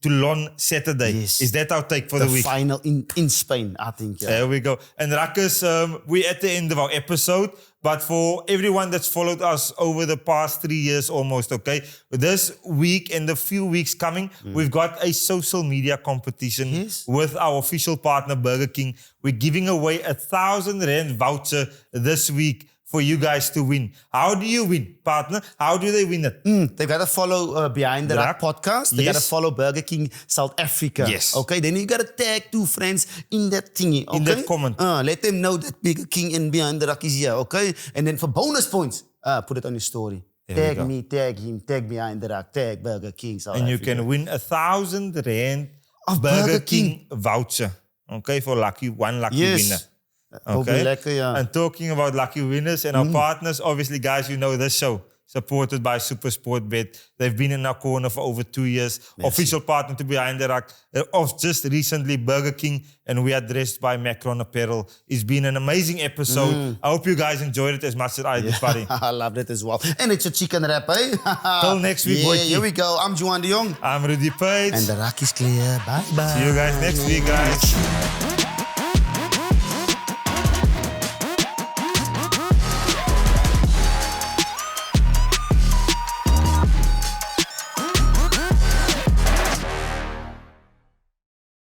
Toulon Saturday. Yes. Is that our take for the week? Final in Spain, I think. Yeah. There we go. And Ruckus, we're at the end of our episode. But for everyone that's followed us over the past 3 years almost, okay, this week and the few weeks coming, we've got a social media competition with our official partner, Burger King. We're giving away a 1,000 Rand voucher this week for you guys to win. How do you win, partner? How do they win it? They got to follow Behind the Rack podcast. They got to follow Burger King South Africa. Yes. Okay, then you got to tag 2 friends in that thingy. Okay? In that comment. Let them know that Burger King and Behind the Rack is here. Okay, and then for bonus points, put it on your story. Tag me, tag him, tag Behind the Rack, tag Burger King South Africa. And you can win a 1,000 Rand Of Burger King voucher. Okay, for one lucky winner. Okay. And talking about lucky winners and our partners, obviously, guys, you know this show, supported by Supersport Bet. They've been in our corner for over 2 years. Official partner to Behind the Rack of just recently Burger King, and we are dressed by Macron Apparel. It's been an amazing episode. I hope you guys enjoyed it as much as I did, buddy. I loved it as well. And it's a chicken wrap, eh? Till next week, boy. Here we go. I'm Juan de Jong. I'm Rudy Page. And the rack is clear. Bye-bye. See you guys next week, guys.